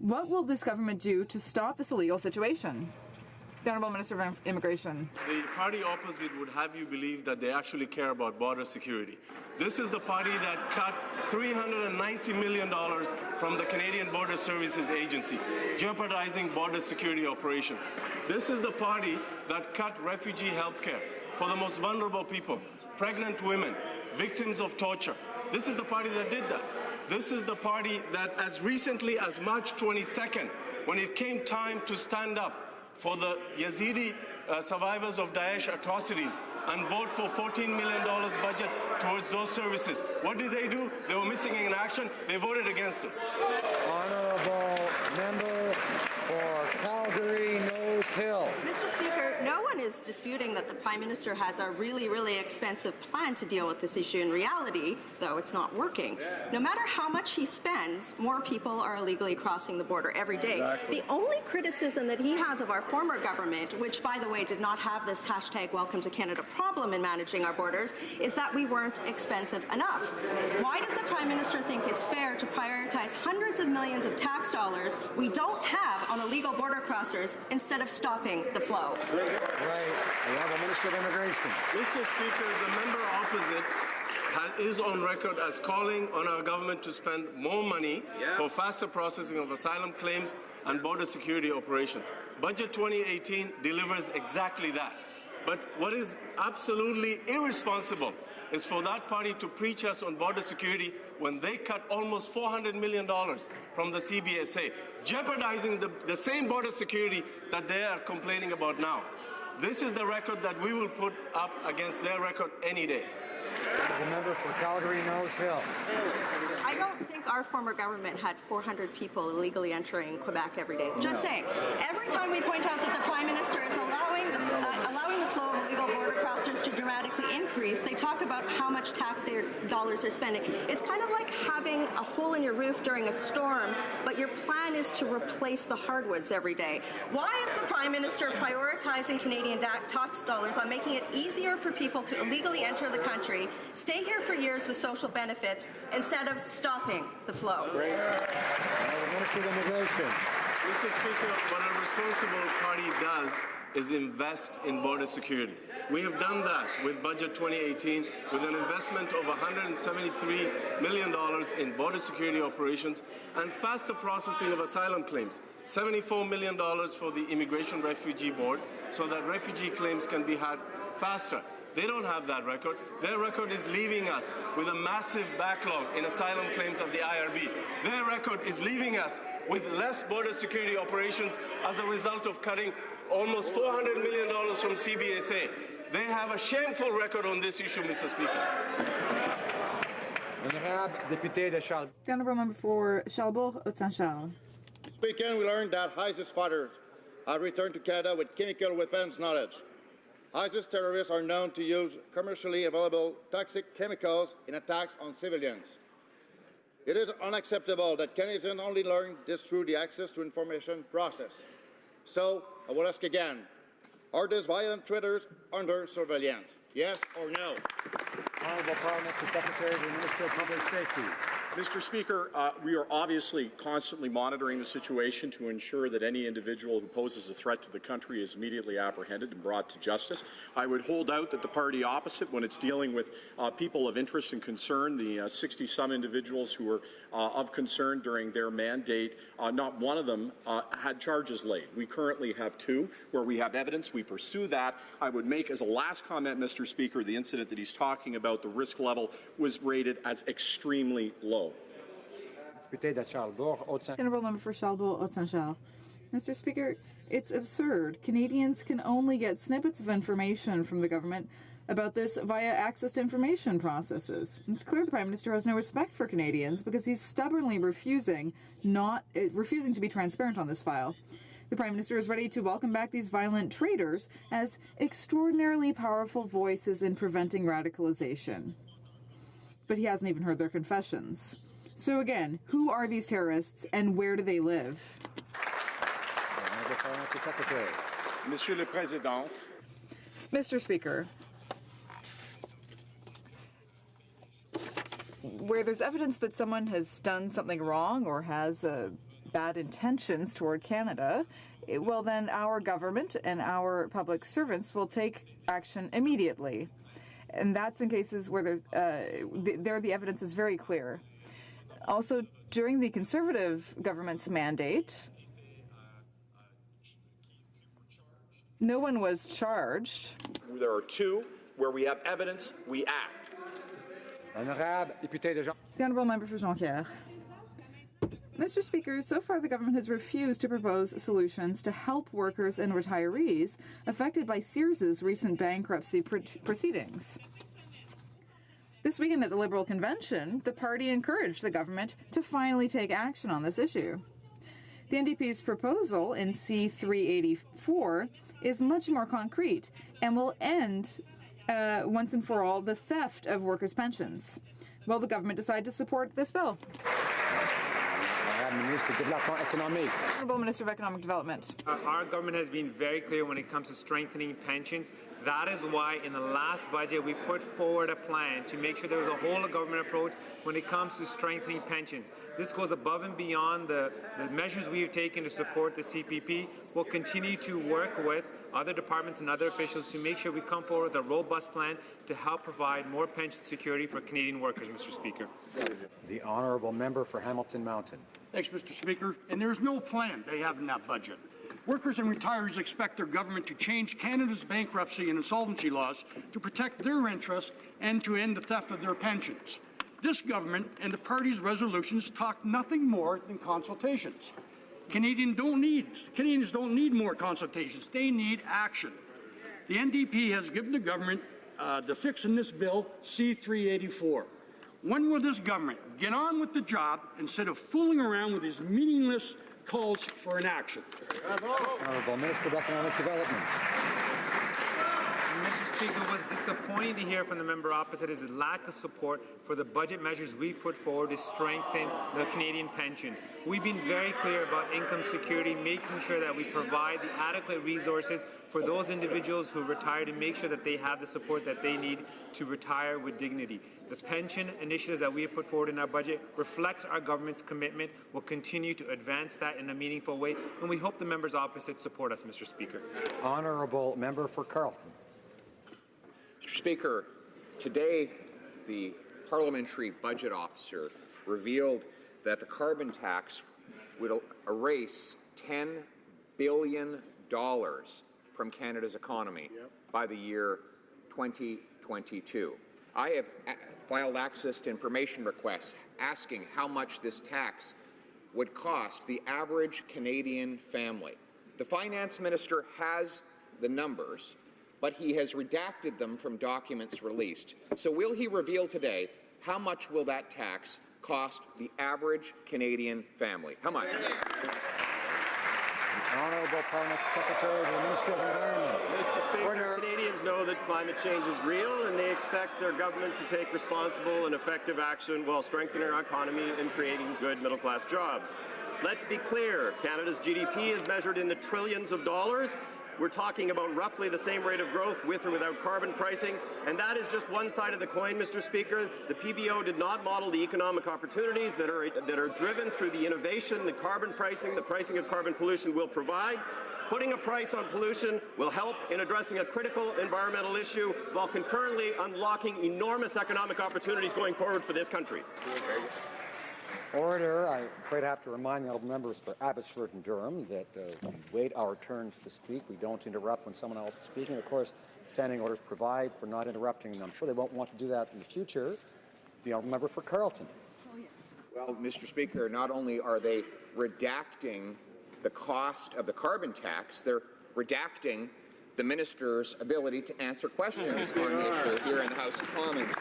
What will this government do to stop this illegal situation? The Honourable Minister of Immigration. The party opposite would have you believe that they actually care about border security. This is the party that cut $390 million from the Canadian Border Services Agency, jeopardizing border security operations. This is the party that cut refugee health care for the most vulnerable people, pregnant women, victims of torture. This is the party that did that. This is the party that, as recently as March 22nd, when it came time to stand up for the Yazidi survivors of Daesh atrocities and vote for $14 million budget towards those services. What did they do? They were missing in action. They voted against it. Honourable member for Calgary Nose Hill. Mr. Speaker, no one is disputing that the Prime Minister has a really, really expensive plan to deal with this issue. In reality, though, it's not working. No matter how much he spends, more people are illegally crossing the border every day. Exactly. The only criticism that he has of our former government, which, by the way, did not have this hashtag Welcome to Canada problem in managing our borders, is that we weren't expensive enough. Why does the Prime Minister think it's fair to prioritize hundreds of millions of tax dollars we don't have on illegal border crossers instead of stopping the flow? Right. The Honourable Minister of Immigration. Mr. Speaker, the member opposite is on record as calling on our government to spend more money for faster processing of asylum claims and border security operations. Budget 2018 delivers exactly that. But what is absolutely irresponsible is for that party to preach us on border security when they cut almost $400 million from the CBSA, jeopardizing the same border security that they are complaining about now. This is the record that we will put up against their record any day. The member for Calgary Nose Hill. I don't think our former government had 400 people illegally entering Quebec every day. Just saying. Every time we point out that the Prime Minister is allowing the flow of illegal border crossers to dramatically increase, they talk about how much taxpayer dollars they're spending. It's kind of like having a hole in your roof during a storm, but your plan is to replace the hardwoods every day. Why is the Prime Minister prioritizing Canadian tax dollars on making it easier for people to illegally enter the country, stay here for years with social benefits, instead of stopping the flow? Minister of Immigration. Mr. Speaker, what a responsible party does is invest in border security. We have done that with Budget 2018 with an investment of $173 million in border security operations and faster processing of asylum claims, $74 million for the Immigration Refugee Board so that refugee claims can be had faster. They don't have that record. Their record is leaving us with a massive backlog in asylum claims at the IRB. Their record is leaving us with less border security operations as a result of cutting almost $400 million from CBSA. They have a shameful record on this issue, Mr. Speaker. The Honourable Member for Charlebourg-Haute-Saint-Charles. This weekend we learned that ISIS fighters have returned to Canada with chemical weapons knowledge. ISIS terrorists are known to use commercially available toxic chemicals in attacks on civilians. It is unacceptable that Canadians only learn this through the access to information process. So, I will ask again, are these violent traitors under surveillance? Yes or no? Honourable Parliamentary Secretary to the Minister of Public Safety. Mr. Speaker, we are obviously constantly monitoring the situation to ensure that any individual who poses a threat to the country is immediately apprehended and brought to justice. I would hold out that the party opposite, when it's dealing with people of interest and concern, the 60-some individuals who were of concern during their mandate, not one of them had charges laid. We currently have 2 where we have evidence. We pursue that. I would make as a last comment, Mr. Speaker, the incident that he's talking about, the risk level was rated as extremely low. Honourable Member for Charlebourg-Haute-Saint-Charles. Mr. Speaker, it's absurd. Canadians can only get snippets of information from the government about this via access to information processes. It's clear the Prime Minister has no respect for Canadians because he's stubbornly refusing to be transparent on this file. The Prime Minister is ready to welcome back these violent traitors as extraordinarily powerful voices in preventing radicalization. But he hasn't even heard their confessions. So again, who are these terrorists and where do they live? Parliamentary Secretary. Monsieur le Président. Mr. Speaker, where there's evidence that someone has done something wrong or has bad intentions toward Canada, well, then our government and our public servants will take action immediately. And that's in cases where the evidence is very clear. Also, during the Conservative government's mandate, no one was charged. There are two where we have evidence, we act. The Honourable Member for Jonquière. Mr. Speaker, so far the government has refused to propose solutions to help workers and retirees affected by Sears's recent bankruptcy proceedings. This weekend at the Liberal Convention, the party encouraged the government to finally take action on this issue. The NDP's proposal in C-384 is much more concrete and will end once and for all the theft of workers' pensions. Will the government decide to support this bill? Honourable Minister of Economic Development. Our government has been very clear when it comes to strengthening pensions. That is why in the last budget we put forward a plan to make sure there was a whole of government approach when it comes to strengthening pensions. This goes above and beyond the measures we have taken to support the CPP. We'll continue to work with other departments and other officials to make sure we come forward with a robust plan to help provide more pension security for Canadian workers, Mr. Speaker. The Honourable Member for Hamilton Mountain. Thanks, Mr. Speaker. And there's no plan they have in that budget. Workers and retirees expect their government to change Canada's bankruptcy and insolvency laws to protect their interests and to end the theft of their pensions. This government and the party's resolutions talk nothing more than consultations. Canadians don't need more consultations. They need action. The NDP has given the government the fix in this bill, C-384. When will this government get on with the job instead of fooling around with these meaningless calls for inaction? Honourable Minister of Economic Development. Mr. Speaker, it was disappointing to hear from the member opposite his lack of support for the budget measures we put forward to strengthen the Canadian pensions. We've been very clear about income security, making sure that we provide the adequate resources for those individuals who retire to make sure that they have the support that they need to retire with dignity. The pension initiatives that we have put forward in our budget reflects our government's commitment. We'll continue to advance that in a meaningful way, and we hope the members opposite support us, Mr. Speaker. Honourable Member for Carleton. Mr. Speaker, today the Parliamentary Budget Officer revealed that the carbon tax would erase $10 billion from Canada's economy by the year 2022. I have filed access to information requests asking how much this tax would cost the average Canadian family. The Finance Minister has the numbers, but he has redacted them from documents released. So will he reveal today how much will that tax cost the average Canadian family? How much? Honourable Parliamentary Secretary of the Ministry of Environment. Mr. Speaker, Canadians know that climate change is real and they expect their government to take responsible and effective action while strengthening our economy and creating good middle-class jobs. Let's be clear, Canada's GDP is measured in the trillions of dollars. We're talking about roughly the same rate of growth with or without carbon pricing, and that is just one side of the coin, Mr. Speaker. The PBO did not model the economic opportunities that are driven through the innovation, the carbon pricing, the pricing of carbon pollution will provide. Putting a price on pollution will help in addressing a critical environmental issue while concurrently unlocking enormous economic opportunities going forward for this country. Order. I'm afraid I have to remind the honourable members for Abbotsford and Durham that we wait our turns to speak. We don't interrupt when someone else is speaking. Of course, standing orders provide for not interrupting, and I'm sure they won't want to do that in the future. The honourable member for Carleton. Well, Mr. Speaker, not only are they redacting the cost of the carbon tax, they're redacting the minister's ability to answer questions on the issue here in the House of Commons.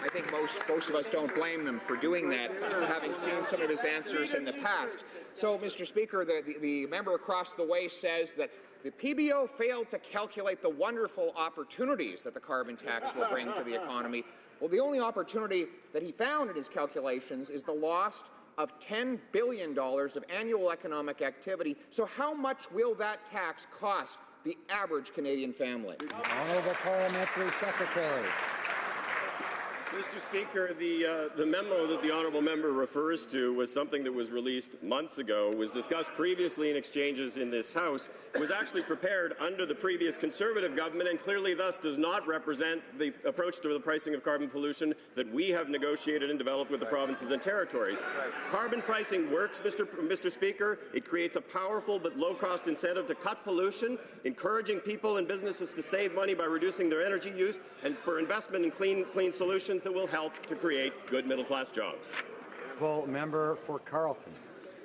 I think most of us don't blame them for doing that, having seen some of his answers in the past. So, Mr. Speaker, the member across the way says that the PBO failed to calculate the wonderful opportunities that the carbon tax will bring to the economy. Well, the only opportunity that he found in his calculations is the lost of $10 billion of annual economic activity. So how much will that tax cost the average Canadian family? Honourable Parliamentary Secretary. Mr. Speaker, the memo that the honourable member refers to was something that was released months ago, was discussed previously in exchanges in this House, was actually prepared under the previous Conservative government, and clearly thus does not represent the approach to the pricing of carbon pollution that we have negotiated and developed with the provinces and territories. Carbon pricing works, Mr. Speaker. It creates a powerful but low-cost incentive to cut pollution, encouraging people and businesses to save money by reducing their energy use, and for investment in clean solutions that will help to create good middle-class jobs. Full member for Carleton.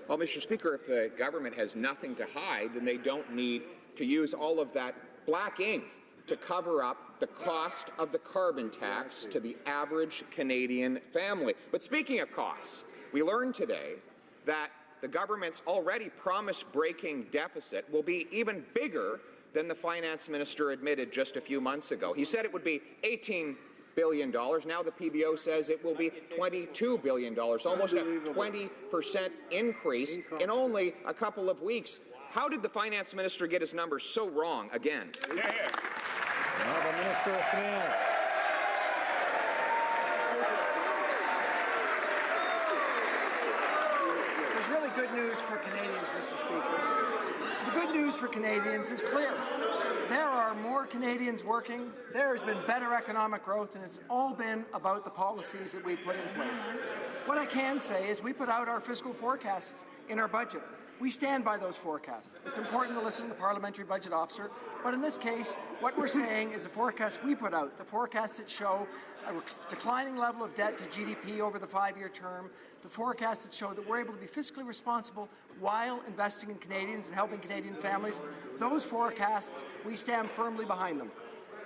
Well, Mr. Speaker, if the government has nothing to hide, then they don't need to use all of that black ink to cover up the cost of the carbon tax to the average Canadian family. But speaking of costs, we learned today that the government's already promise-breaking deficit will be even bigger than the finance minister admitted just a few months ago. He said it would be $18 billion. Now the PBO says it will be $22 billion, almost a 20% increase in only a couple of weeks. How did the finance minister get his numbers so wrong again? The Minister of Finance. There's really good news for Canadians, Mr. Speaker. The good news for Canadians is clear. There are more Canadians working, there has been better economic growth, and it's all been about the policies that we put in place. What I can say is we put out our fiscal forecasts in our budget. We stand by those forecasts. It's important to listen to the Parliamentary Budget Officer, but in this case, what we're saying is the forecast we put out, the forecasts that show a declining level of debt to GDP over the 5-year term, the forecasts that show that we're able to be fiscally responsible while investing in Canadians and helping Canadian families. Those forecasts, we stand firmly behind them.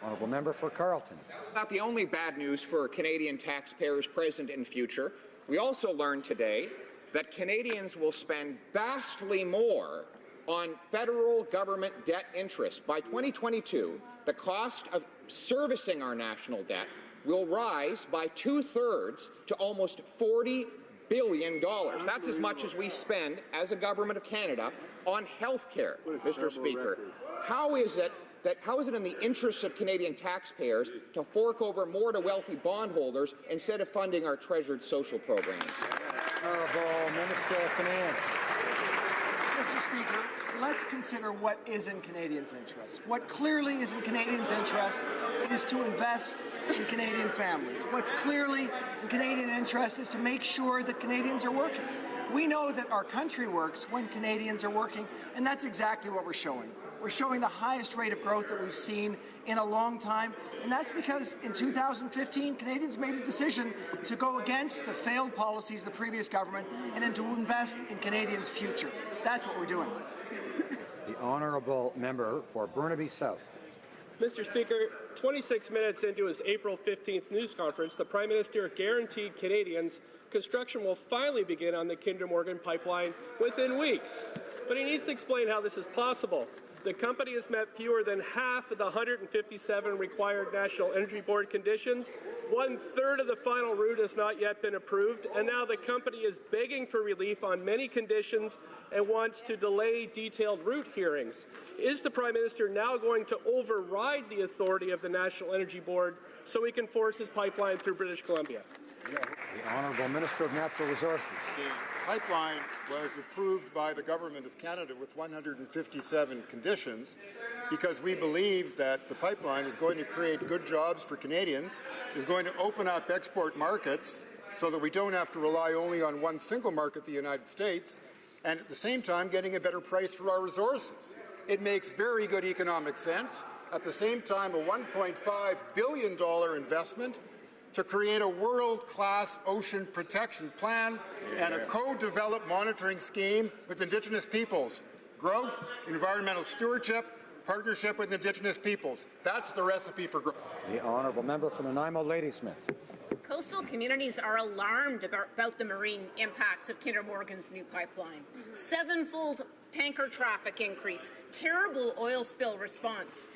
Honourable member for Carleton. Not the only bad news for Canadian taxpayers present and future. We also learned today that Canadians will spend vastly more on federal government debt interest. By 2022, the cost of servicing our national debt will rise by 2/3 to almost $40 billion. That's as much as we spend as a government of Canada on health care, Mr. Speaker. How is it in the interests of Canadian taxpayers to fork over more to wealthy bondholders instead of funding our treasured social programs? Honourable Minister of Finance. Mr. Speaker, let's consider what is in Canadians' interest. What clearly is in Canadians' interest is to invest in Canadian families. What's clearly in Canadian interest is to make sure that Canadians are working. We know that our country works when Canadians are working, and that's exactly what we're showing. We're showing the highest rate of growth that we've seen in a long time, and that's because in 2015, Canadians made a decision to go against the failed policies of the previous government and to invest in Canadians' future. That's what we're doing. The honourable member for Burnaby South. Mr. Speaker, 26 minutes into his April 15th news conference, the Prime Minister guaranteed Canadians construction will finally begin on the Kinder Morgan pipeline within weeks. But he needs to explain how this is possible. The company has met fewer than half of the 157 required National Energy Board conditions. 1/3 of the final route has not yet been approved, and now the company is begging for relief on many conditions and wants to delay detailed route hearings. Is the Prime Minister now going to override the authority of the National Energy Board so he can force his pipeline through British Columbia? The Honourable Minister of Natural Resources. The pipeline was approved by the Government of Canada with 157 conditions because we believe that the pipeline is going to create good jobs for Canadians, is going to open up export markets so that we don't have to rely only on one single market, the United States, and at the same time getting a better price for our resources. It makes very good economic sense. At the same time, a $1.5 billion investment to create a world-class ocean protection plan and a co-developed monitoring scheme with Indigenous peoples. Growth, environmental stewardship, partnership with Indigenous peoples. That's the recipe for growth. The honourable member from Nanaimo, Ladysmith. Coastal communities are alarmed about the marine impacts of Kinder Morgan's new pipeline. 7-fold tanker traffic increase, terrible oil spill response,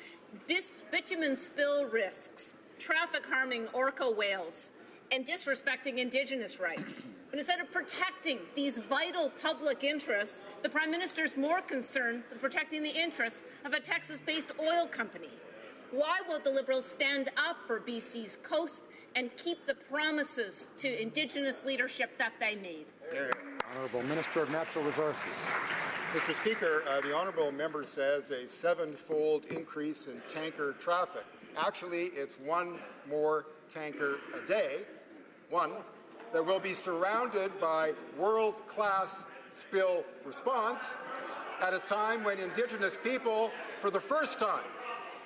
bitumen spill risks, traffic harming orca whales, and disrespecting Indigenous rights. But instead of protecting these vital public interests, the Prime Minister is more concerned with protecting the interests of a Texas-based oil company. Why won't the Liberals stand up for BC's coast and keep the promises to Indigenous leadership that they made? Honourable Minister of Natural Resources. Mr. Speaker, the honourable member says a 7-fold increase in tanker traffic. Actually, it's one more tanker a day, one, that will be surrounded by world-class spill response at a time when Indigenous people, for the first time,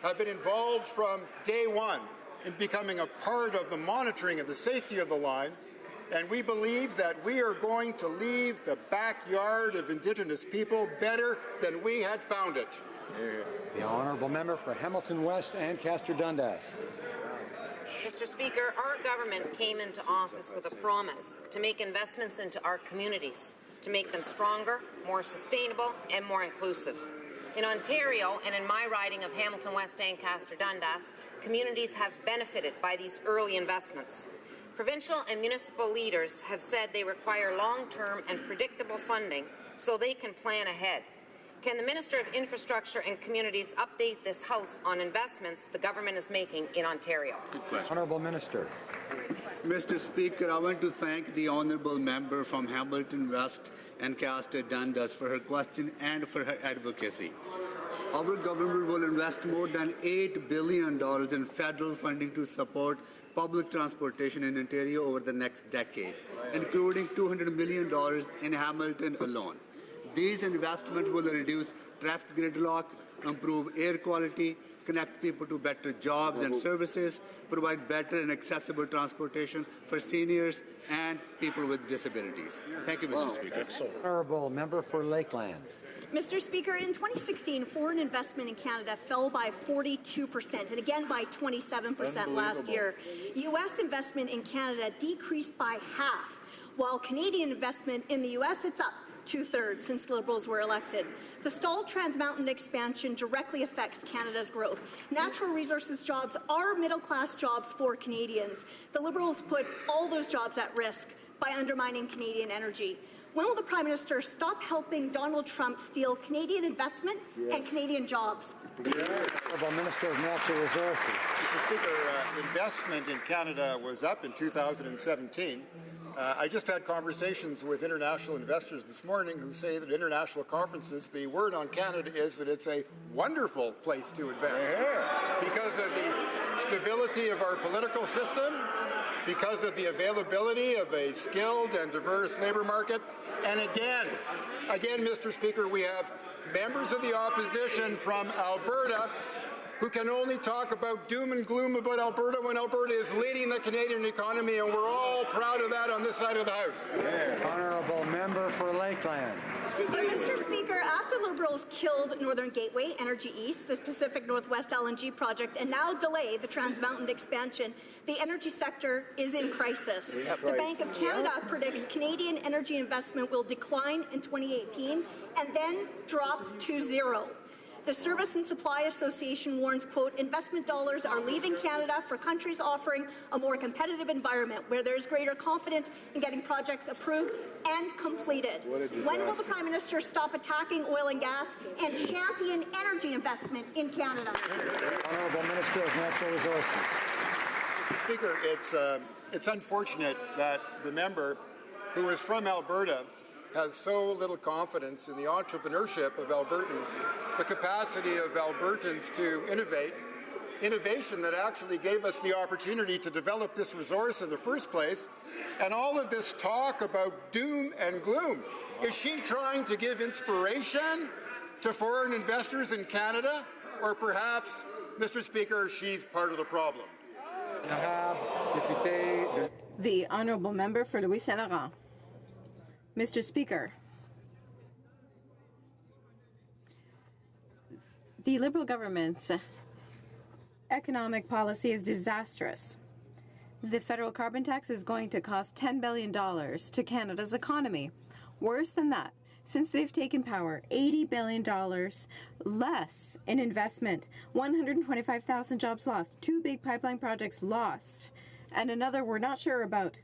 have been involved from day one in becoming a part of the monitoring of the safety of the line, and we believe that we are going to leave the backyard of Indigenous people better than we had found it. The honourable member for Hamilton West and Castor Dundas. Mr. Speaker, our government came into office with a promise to make investments into our communities, to make them stronger, more sustainable, and more inclusive. In Ontario and in my riding of Hamilton West and Castor Dundas, communities have benefited by these early investments. Provincial and municipal leaders have said they require long-term and predictable funding so they can plan ahead. Can the Minister of Infrastructure and Communities update this House on investments the government is making in Ontario? Good question. Honourable Minister. Mr. Speaker, I want to thank the honourable member from Hamilton West and Castor Dundas for her question and for her advocacy. Our government will invest more than $8 billion in federal funding to support public transportation in Ontario over the next decade, including $200 million in Hamilton alone. These investments will reduce traffic gridlock, improve air quality, connect people to better jobs and services, provide better and accessible transportation for seniors and people with disabilities. Thank you, Mr. Speaker. Honourable member for Lakeland. Mr. Speaker, in 2016, foreign investment in Canada fell by 42%, and again by 27% last year. U.S. investment in Canada decreased by half, while Canadian investment in the U.S., it's up 2/3 since the Liberals were elected. The stalled Trans Mountain expansion directly affects Canada's growth. Natural resources jobs are middle-class jobs for Canadians. The Liberals put all those jobs at risk by undermining Canadian energy. When will the Prime Minister stop helping Donald Trump steal Canadian investment and Canadian jobs? Honourable Minister of Natural Resources. Mr. Speaker, investment in Canada was up in 2017. I just had conversations with international investors this morning who say that at international conferences, the word on Canada is that it's a wonderful place to invest because of the stability of our political system, because of the availability of a skilled and diverse labor market. And again, Mr. Speaker, we have members of the opposition from Alberta who can only talk about doom and gloom about Alberta when Alberta is leading the Canadian economy, and we're all proud of that on this side of the House. Honourable member for Lakeland. Mr. Speaker, after Liberals killed Northern Gateway, Energy East, the Pacific Northwest LNG project, and now delay the Trans Mountain expansion, the energy sector is in crisis. The Bank of Canada predicts Canadian energy investment will decline in 2018 and then drop to zero. The Service and Supply Association warns, quote, investment dollars are leaving Canada for countries offering a more competitive environment where there's greater confidence in getting projects approved and completed. When will the Prime Minister stop attacking oil and gas and champion energy investment in Canada? Honourable Minister of Natural Resources. Speaker, it's unfortunate that the member who is from Alberta has so little confidence in the entrepreneurship of Albertans, the capacity of Albertans to innovate, innovation that actually gave us the opportunity to develop this resource in the first place, and all of this talk about doom and gloom. Is she trying to give inspiration to foreign investors in Canada, or perhaps, Mr. Speaker, she's part of the problem? The honourable member for Louis Saint Laurent. Mr. Speaker, the Liberal government's economic policy is disastrous. The federal carbon tax is going to cost $10 billion to Canada's economy. Worse than that, since they've taken power, $80 billion less in investment, 125,000 jobs lost, 2 big pipeline projects lost. and another we're not sure about.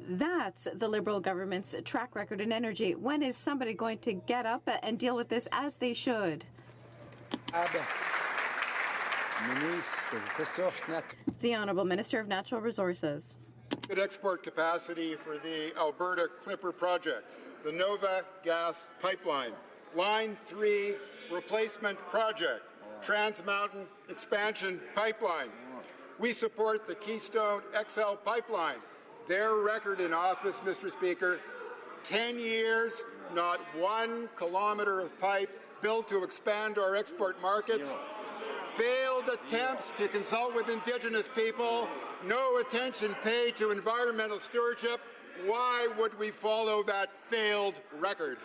That's the Liberal government's track record in energy. When is somebody going to get up and deal with this as they should? The Honourable Minister of Natural Resources. Good export capacity for the Alberta Clipper project, the Nova Gas Pipeline, Line 3 replacement project, Trans Mountain expansion pipeline. We support the Keystone XL pipeline. Their record in office, Mr. Speaker, 10 years, not 1 kilometre of pipe built to expand our export markets, failed attempts to consult with Indigenous people, no attention paid to environmental stewardship. Why would we follow that failed record?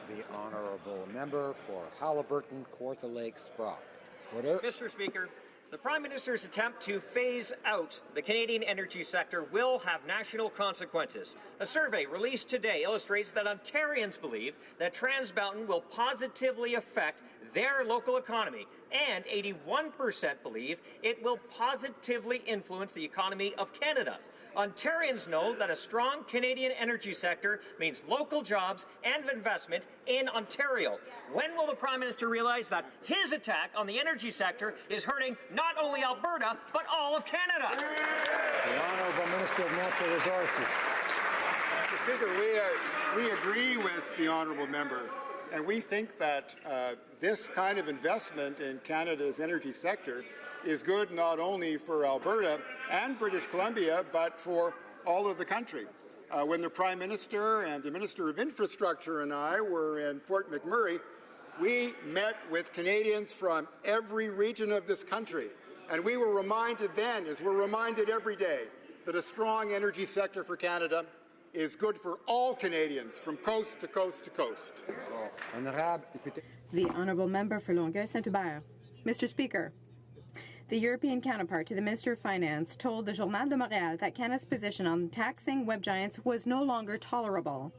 The Honourable Member for Haliburton, Kawartha Lakes, Brock. Order. Mr. Speaker, the Prime Minister's attempt to phase out the Canadian energy sector will have national consequences. A survey released today illustrates that Ontarians believe that Trans Mountain will positively affect their local economy, and 81% believe it will positively influence the economy of Canada. Ontarians know that a strong Canadian energy sector means local jobs and investment in Ontario. When will the Prime Minister realize that his attack on the energy sector is hurting not only Alberta, but all of Canada? The Honourable Minister of Natural Resources. Mr. Speaker, we agree with the Honourable Member, and we think that this kind of investment in Canada's energy sector is good not only for Alberta and British Columbia, but for all of the country. When the Prime Minister and the Minister of Infrastructure and I were in Fort McMurray, we met with Canadians from every region of this country, and we were reminded then, as we're reminded every day, that a strong energy sector for Canada is good for all Canadians from coast to coast to coast. The Honourable Member for Longueuil-Saint-Hubert. Mr. Speaker, the European counterpart to the Minister of Finance told the Journal de Montréal that Canada's position on taxing web giants was no longer tolerable.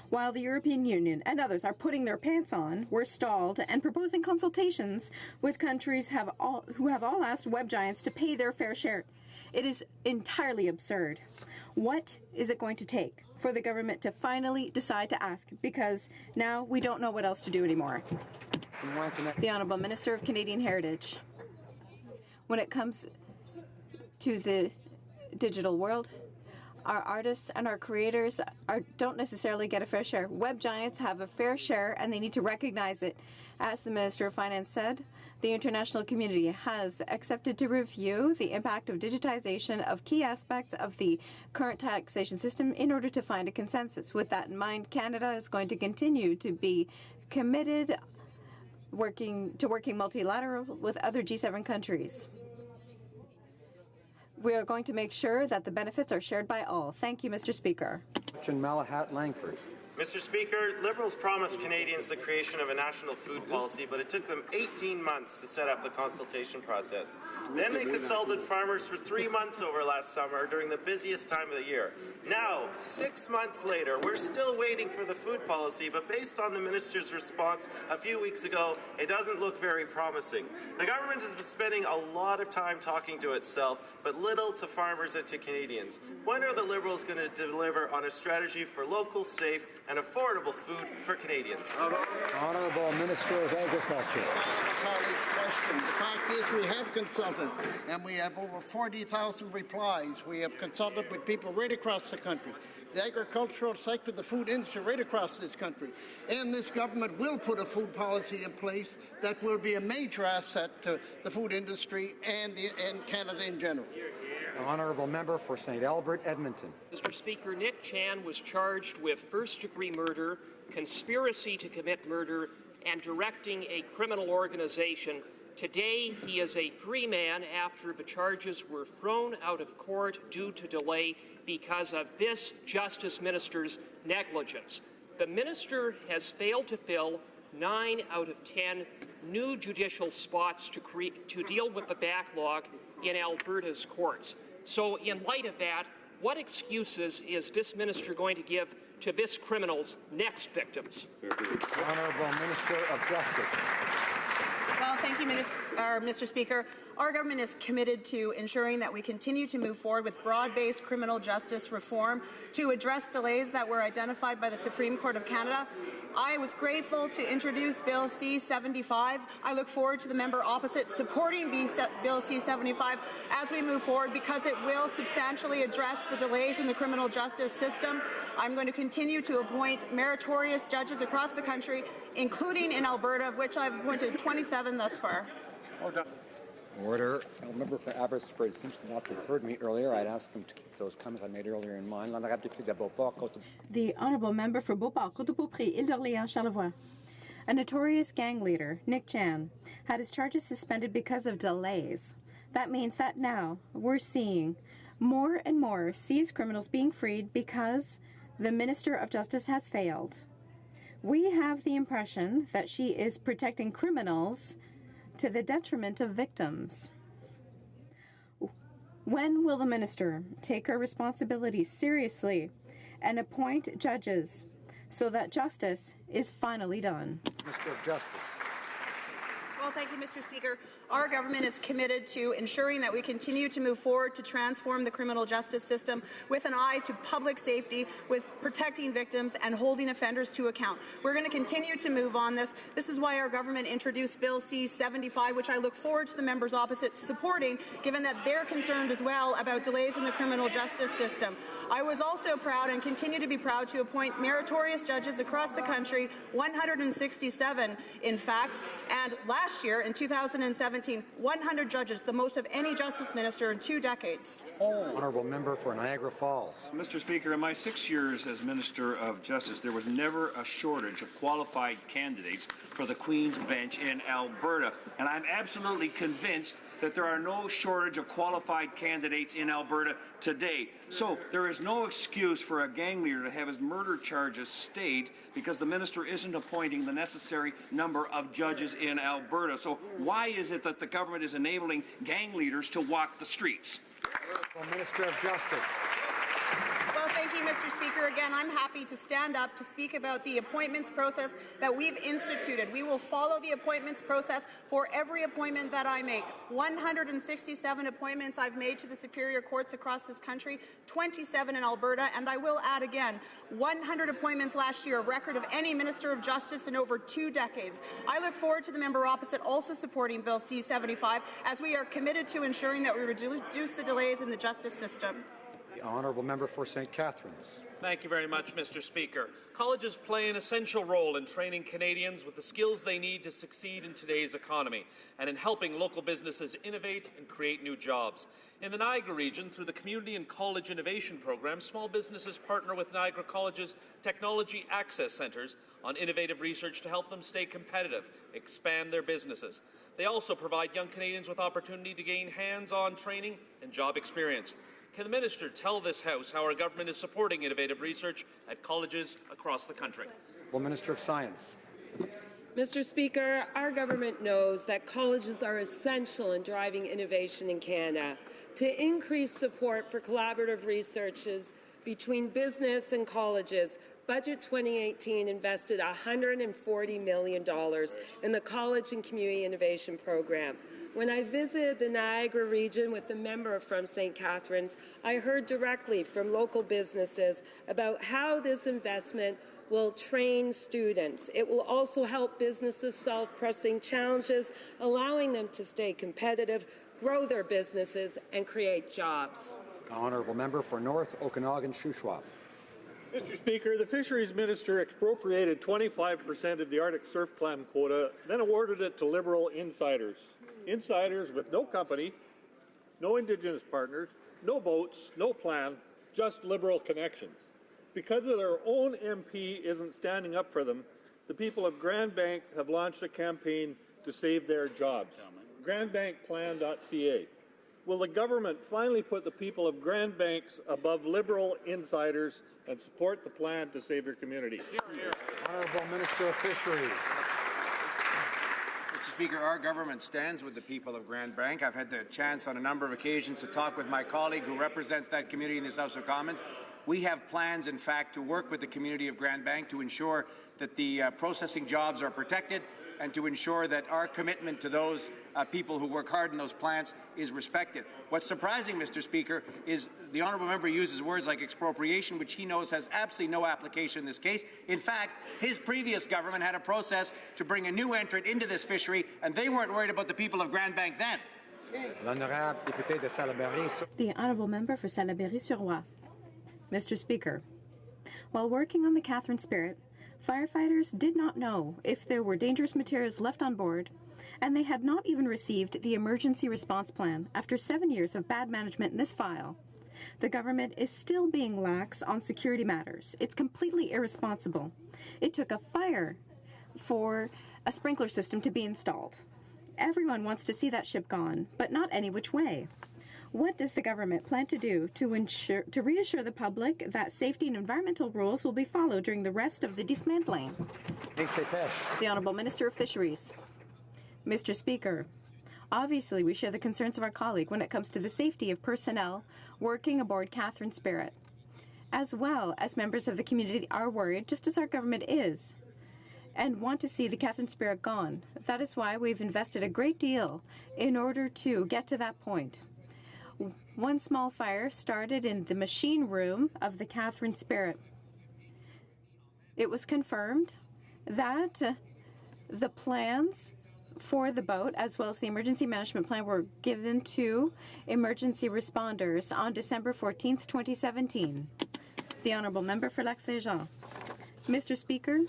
While the European Union and others are putting their pants on, we're stalled and proposing consultations with countries who have all asked web giants to pay their fair share. It is entirely absurd. What is it going to take for the government to finally decide to ask? Because now we don't know what else to do anymore. The Honourable Minister of Canadian Heritage. When it comes to the digital world, our artists and our creators don't necessarily get a fair share. Web giants have a fair share, and they need to recognize it. As the Minister of Finance said, the international community has accepted to review the impact of digitization of key aspects of the current taxation system in order to find a consensus. With that in mind, Canada is going to continue to be committed working multilateral with other G7 countries. We are going to make sure that the benefits are shared by all. Thank you, Mr. Speaker. Malahat Langford. Mr. Speaker, Liberals promised Canadians the creation of a national food policy, but it took them 18 months to set up the consultation process. Then they consulted farmers for 3 months over last summer during the busiest time of the year. Now, 6 months later, we're still waiting for the food policy, but based on the minister's response a few weeks ago, it doesn't look very promising. The government has been spending a lot of time talking to itself, but little to farmers and to Canadians. When are the Liberals going to deliver on a strategy for local, safe, and affordable food for Canadians? Honourable Minister of Agriculture. Question. The fact is we have consulted, and we have over 40,000 replies. We have consulted with people right across the country, the agricultural sector, the food industry right across this country. And this government will put a food policy in place that will be a major asset to the food industry and Canada in general. Honourable Member for St. Albert, Edmonton. Mr. Speaker, Nick Chan was charged with first-degree murder, conspiracy to commit murder, and directing a criminal organization. Today, he is a free man after the charges were thrown out of court due to delay because of this Justice Minister's negligence. The Minister has failed to fill 9 out of 10 new judicial spots to deal with the backlog in Alberta's courts. So in light of that, what excuses is this minister going to give to this criminal's next victims? Honourable Minister of Justice. Well, thank you, Mr. Speaker, our government is committed to ensuring that we continue to move forward with broad-based criminal justice reform to address delays that were identified by the Supreme Court of Canada. I was grateful to introduce Bill C-75. I look forward to the member opposite supporting Bill C-75 as we move forward because it will substantially address the delays in the criminal justice system. I'm going to continue to appoint meritorious judges across the country, including in Alberta, of which I've appointed 27 thus far. Order. A member for Abbotsford seems not to have heard me earlier. I'd ask him to keep those comments I made earlier in mind. The honourable member for Beauport, Côte-de-Beaupré, Île-d'Orléans, Charlevoix. A notorious gang leader, Nick Chan, had his charges suspended because of delays. That means that now we're seeing more and more seized criminals being freed because the Minister of Justice has failed. We have the impression that she is protecting criminals to the detriment of victims. When will the minister take her responsibilities seriously and appoint judges so that justice is finally done? Minister of Justice. Well, thank you, Mr. Speaker. Our government is committed to ensuring that we continue to move forward to transform the criminal justice system with an eye to public safety, with protecting victims and holding offenders to account. We're going to continue to move on this. This is why our government introduced Bill C-75, which I look forward to the members opposite supporting, given that they're concerned as well about delays in the criminal justice system. I was also proud and continue to be proud to appoint meritorious judges across the country, 167 in fact, and last year in 2017, 100 judges, the most of any justice minister in 2 decades. Honourable member for Niagara Falls. Mr. Speaker, in my 6 years as Minister of Justice, there was never a shortage of qualified candidates for the Queen's Bench in Alberta, and I'm absolutely convinced that there are no shortage of qualified candidates in Alberta today. So there is no excuse for a gang leader to have his murder charges stayed because the minister isn't appointing the necessary number of judges in Alberta. So why is it that the government is enabling gang leaders to walk the streets? Minister of Justice. Well, thank you, Mr. Speaker. Again, I'm happy to stand up to speak about the appointments process that we've instituted. We will follow the appointments process for every appointment that I make. 167 appointments I've made to the superior courts across this country, 27 in Alberta, and I will add again, 100 appointments last year, a record of any Minister of Justice in over 2 decades. I look forward to the member opposite also supporting Bill C-75 as we are committed to ensuring that we reduce the delays in the justice system. The honourable member for St. Catharines. Thank you very much, Mr. Speaker. Colleges play an essential role in training Canadians with the skills they need to succeed in today's economy and in helping local businesses innovate and create new jobs. In the Niagara region, through the Community and College Innovation Program, small businesses partner with Niagara College's Technology Access Centres on innovative research to help them stay competitive, expand their businesses. They also provide young Canadians with opportunity to gain hands-on training and job experience. Can the Minister tell this House how our government is supporting innovative research at colleges across the country? Well, Minister of Science. Mr. Speaker, our government knows that colleges are essential in driving innovation in Canada. To increase support for collaborative researches between business and colleges, Budget 2018 invested $140 million in the College and Community Innovation Program. When I visited the Niagara region with a member from St. Catharines, I heard directly from local businesses about how this investment will train students. It will also help businesses solve pressing challenges, allowing them to stay competitive, grow their businesses, and create jobs. The honourable member for North Okanagan-Shuswap. Mr. Speaker, the Fisheries Minister expropriated 25% of the Arctic surf clam quota, then awarded it to Liberal insiders. Insiders with no company, no Indigenous partners, no boats, no plan, just Liberal connections. Because of their own MP isn't standing up for them, the people of Grand Bank have launched a campaign to save their jobs. GrandBankPlan.ca. Will the government finally put the people of Grand Banks above Liberal insiders and support the plan to save your community? Honourable Minister of Fisheries. Mr. Speaker, our government stands with the people of Grand Bank. I've had the chance on a number of occasions to talk with my colleague who represents that community in this House of Commons. We have plans, in fact, to work with the community of Grand Bank to ensure that the processing jobs are protected and to ensure that our commitment to those people who work hard in those plants is respected. What's surprising, Mr. Speaker, is the honourable member uses words like expropriation, which he knows has absolutely no application in this case. In fact, his previous government had a process to bring a new entrant into this fishery, and they weren't worried about the people of Grand Bank then. The honourable member for Salaberry-sur-Roi. Mr. Speaker, while working on the Catherine Spirit, firefighters did not know if there were dangerous materials left on board, and they had not even received the emergency response plan after 7 years of bad management in this file. The government is still being lax on security matters. It's completely irresponsible. It took a fire for a sprinkler system to be installed. Everyone wants to see that ship gone, but not any which way. What does the government plan to do to reassure the public that safety and environmental rules will be followed during the rest of the dismantling? The Honourable Minister of Fisheries. Mr. Speaker, obviously we share the concerns of our colleague when it comes to the safety of personnel working aboard Catherine Spirit, as well as members of the community are worried, just as our government is, and want to see the Catherine Spirit gone. That is why we've invested a great deal in order to get to that point. One small fire started in the machine room of the Catherine Spirit. It was confirmed that the plans for the boat, as well as the emergency management plan, were given to emergency responders on December 14th, 2017. The Honourable Member for Lac-Saint-Jean. Mr. Speaker,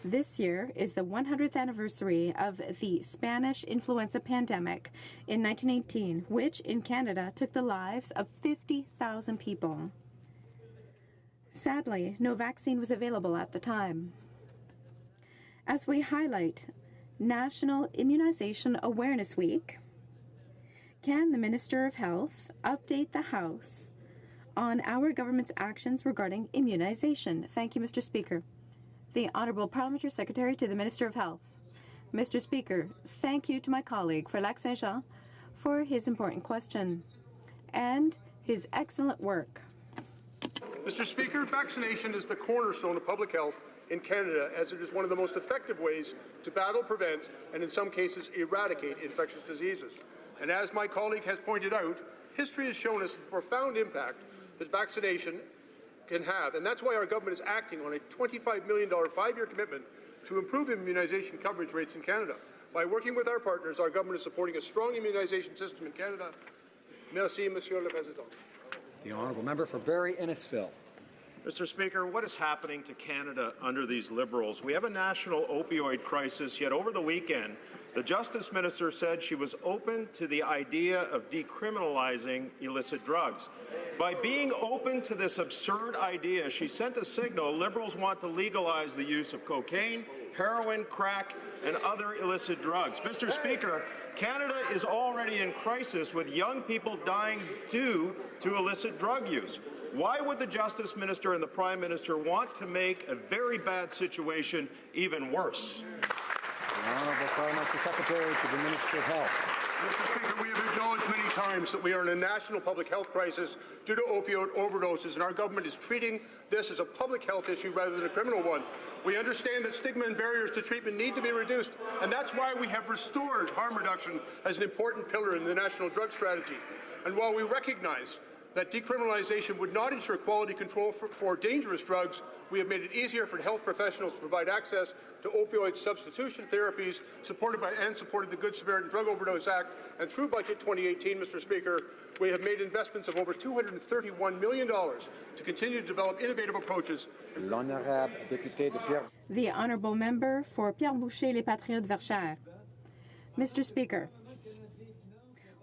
this year is the 100th anniversary of the Spanish influenza pandemic in 1918, which in Canada took the lives of 50,000 people. Sadly, no vaccine was available at the time. As we highlight National Immunization Awareness Week, can the Minister of Health update the House on our government's actions regarding immunization? Thank you, Mr. Speaker. The Honourable Parliamentary Secretary to the Minister of Health. Mr. Speaker, thank you to my colleague for Lac-Saint-Jean for his important question and his excellent work. Mr. Speaker, vaccination is the cornerstone of public health in Canada, as it is one of the most effective ways to battle, prevent, and in some cases eradicate infectious diseases. And as my colleague has pointed out, history has shown us the profound impact that vaccination can have, and that's why our government is acting on a $25 million five-year commitment to improve immunization coverage rates in Canada. By working with our partners, our government is supporting a strong immunization system in Canada. Merci, Monsieur le Président. The Honourable Member for Barrie-Innisfil. Mr. Speaker, what is happening to Canada under these Liberals? We have a national opioid crisis, yet over the weekend, the Justice Minister said she was open to the idea of decriminalizing illicit drugs. By being open to this absurd idea, she sent a signal Liberals want to legalize the use of cocaine, heroin, crack, and other illicit drugs. Mr. Speaker, Canada is already in crisis with young people dying due to illicit drug use. Why would the Justice Minister and the Prime Minister want to make a very bad situation even worse? The Honourable Parliamentary Secretary to the Minister of Health. Mr. Speaker, we have acknowledged many times that we are in a national public health crisis due to opioid overdoses, and our government is treating this as a public health issue rather than a criminal one. We understand that stigma and barriers to treatment need to be reduced, and that's why we have restored harm reduction as an important pillar in the national drug strategy. And while we recognize that decriminalization would not ensure quality control for dangerous drugs, we have made it easier for health professionals to provide access to opioid substitution therapies, supported the Good Samaritan Drug Overdose Act. And through Budget 2018, Mr. Speaker, we have made investments of over $231 million to continue to develop innovative approaches. The Honourable Member for Pierre-Boucher, Les Patriotes Verchères. Mr. Speaker,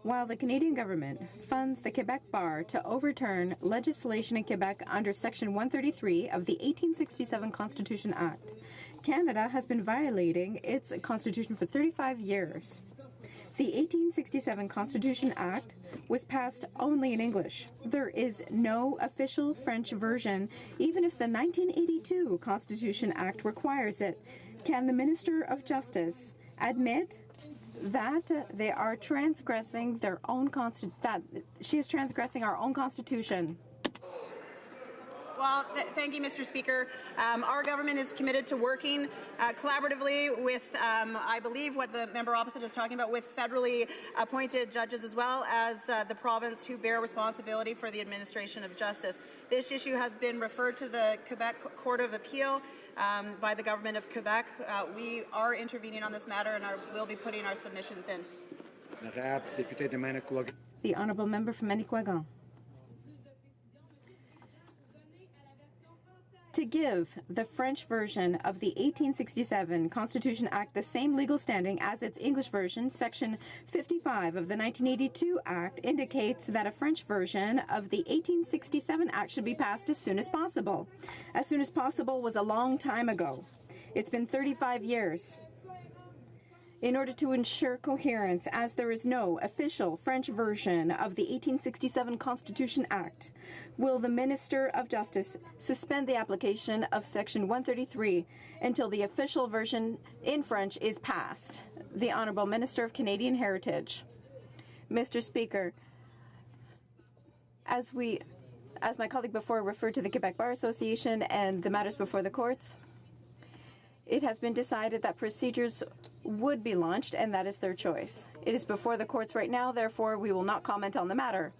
while the Canadian government funds the Quebec Bar to overturn legislation in Quebec under Section 133 of the 1867 Constitution Act, Canada has been violating its constitution for 35 years. The 1867 Constitution Act was passed only in English. There is no official French version, even if the 1982 Constitution Act requires it. Can the Minister of Justice admit that they are transgressing their own that she is transgressing our own constitution? Thank you, Mr. Speaker. Our government is committed to working collaboratively with, I believe, what the member opposite is talking about, with federally appointed judges as well as the province who bear responsibility for the administration of justice. This issue has been referred to the Quebec Court of Appeal by the government of Quebec. We are intervening on this matter and will be putting our submissions in. The honourable member from Manicouagan. To give the French version of the 1867 Constitution Act the same legal standing as its English version, Section 55 of the 1982 Act indicates that a French version of the 1867 Act should be passed as soon as possible. As soon as possible was a long time ago. It's been 35 years. In order to ensure coherence, as there is no official French version of the 1867 Constitution Act, will the Minister of Justice suspend the application of Section 133 until the official version in French is passed? The Honourable Minister of Canadian Heritage. Mr. Speaker, as my colleague before referred to the Quebec Bar Association and the matters before the courts, it has been decided that procedures would be launched, and that is their choice. It is before the courts right now, therefore we will not comment on the matter.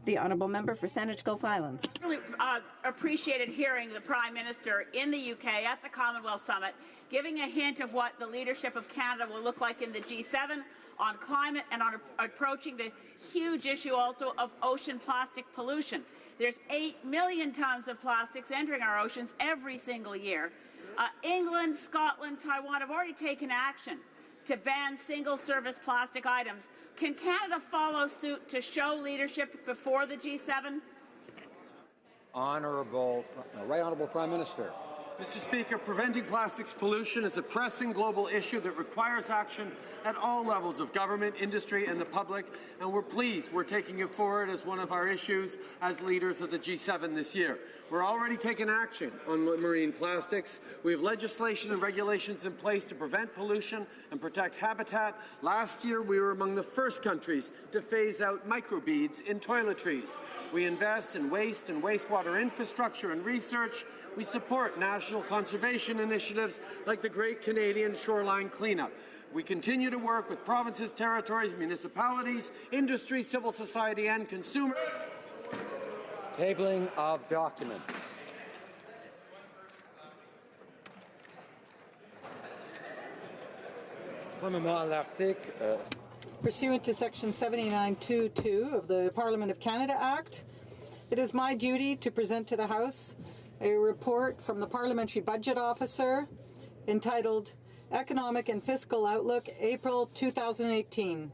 The Honourable Member for Saanich Gulf Islands. Really appreciated hearing the Prime Minister in the UK at the Commonwealth Summit giving a hint of what the leadership of Canada will look like in the G7 on climate and on approaching the huge issue also of ocean plastic pollution. There's 8 million tons of plastics entering our oceans every single year. England, Scotland, Taiwan have already taken action to ban single-service plastic items. Can Canada follow suit to show leadership before the G7? Right Honourable Prime Minister. Mr. Speaker, preventing plastics pollution is a pressing global issue that requires action at all levels of government, industry and the public, and we're pleased we're taking it forward as one of our issues as leaders of the G7 this year. We're already taking action on marine plastics. We have legislation and regulations in place to prevent pollution and protect habitat. Last year, we were among the first countries to phase out microbeads in toiletries. We invest in waste and wastewater infrastructure and research. We support national conservation initiatives like the Great Canadian Shoreline Cleanup. We continue to work with provinces, territories, municipalities, industry, civil society and consumers. Tabling of documents. Pursuant to Section 79.2.2 of the Parliament of Canada Act, it is my duty to present to the House a report from the Parliamentary Budget Officer entitled Economic and Fiscal Outlook, April 2018.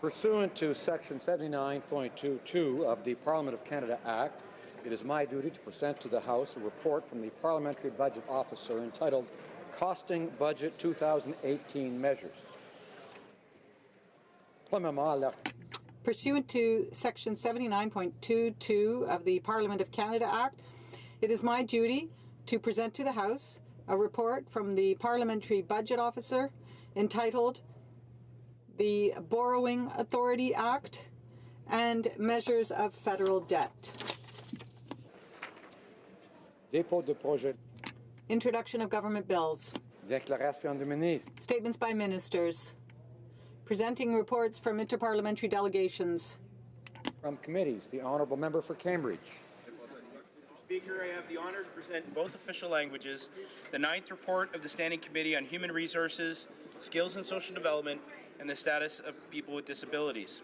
Pursuant to Section 79.22 of the Parliament of Canada Act, it is my duty to present to the House a report from the Parliamentary Budget Officer entitled Costing Budget 2018 Measures. Pursuant to Section 79.22 of the Parliament of Canada Act, it is my duty to present to the House a report from the Parliamentary Budget Officer entitled the Borrowing Authority Act and Measures of Federal Debt. Dépôt de projet. Introduction of government bills. Déclaration de ministre. Statements by ministers. Presenting reports from interparliamentary delegations. From committees, the Honourable Member for Cambridge. Mr. Speaker, I have the honour to present in both official languages the 9th report of the Standing Committee on Human Resources, Skills and Social Development, and the status of people with disabilities.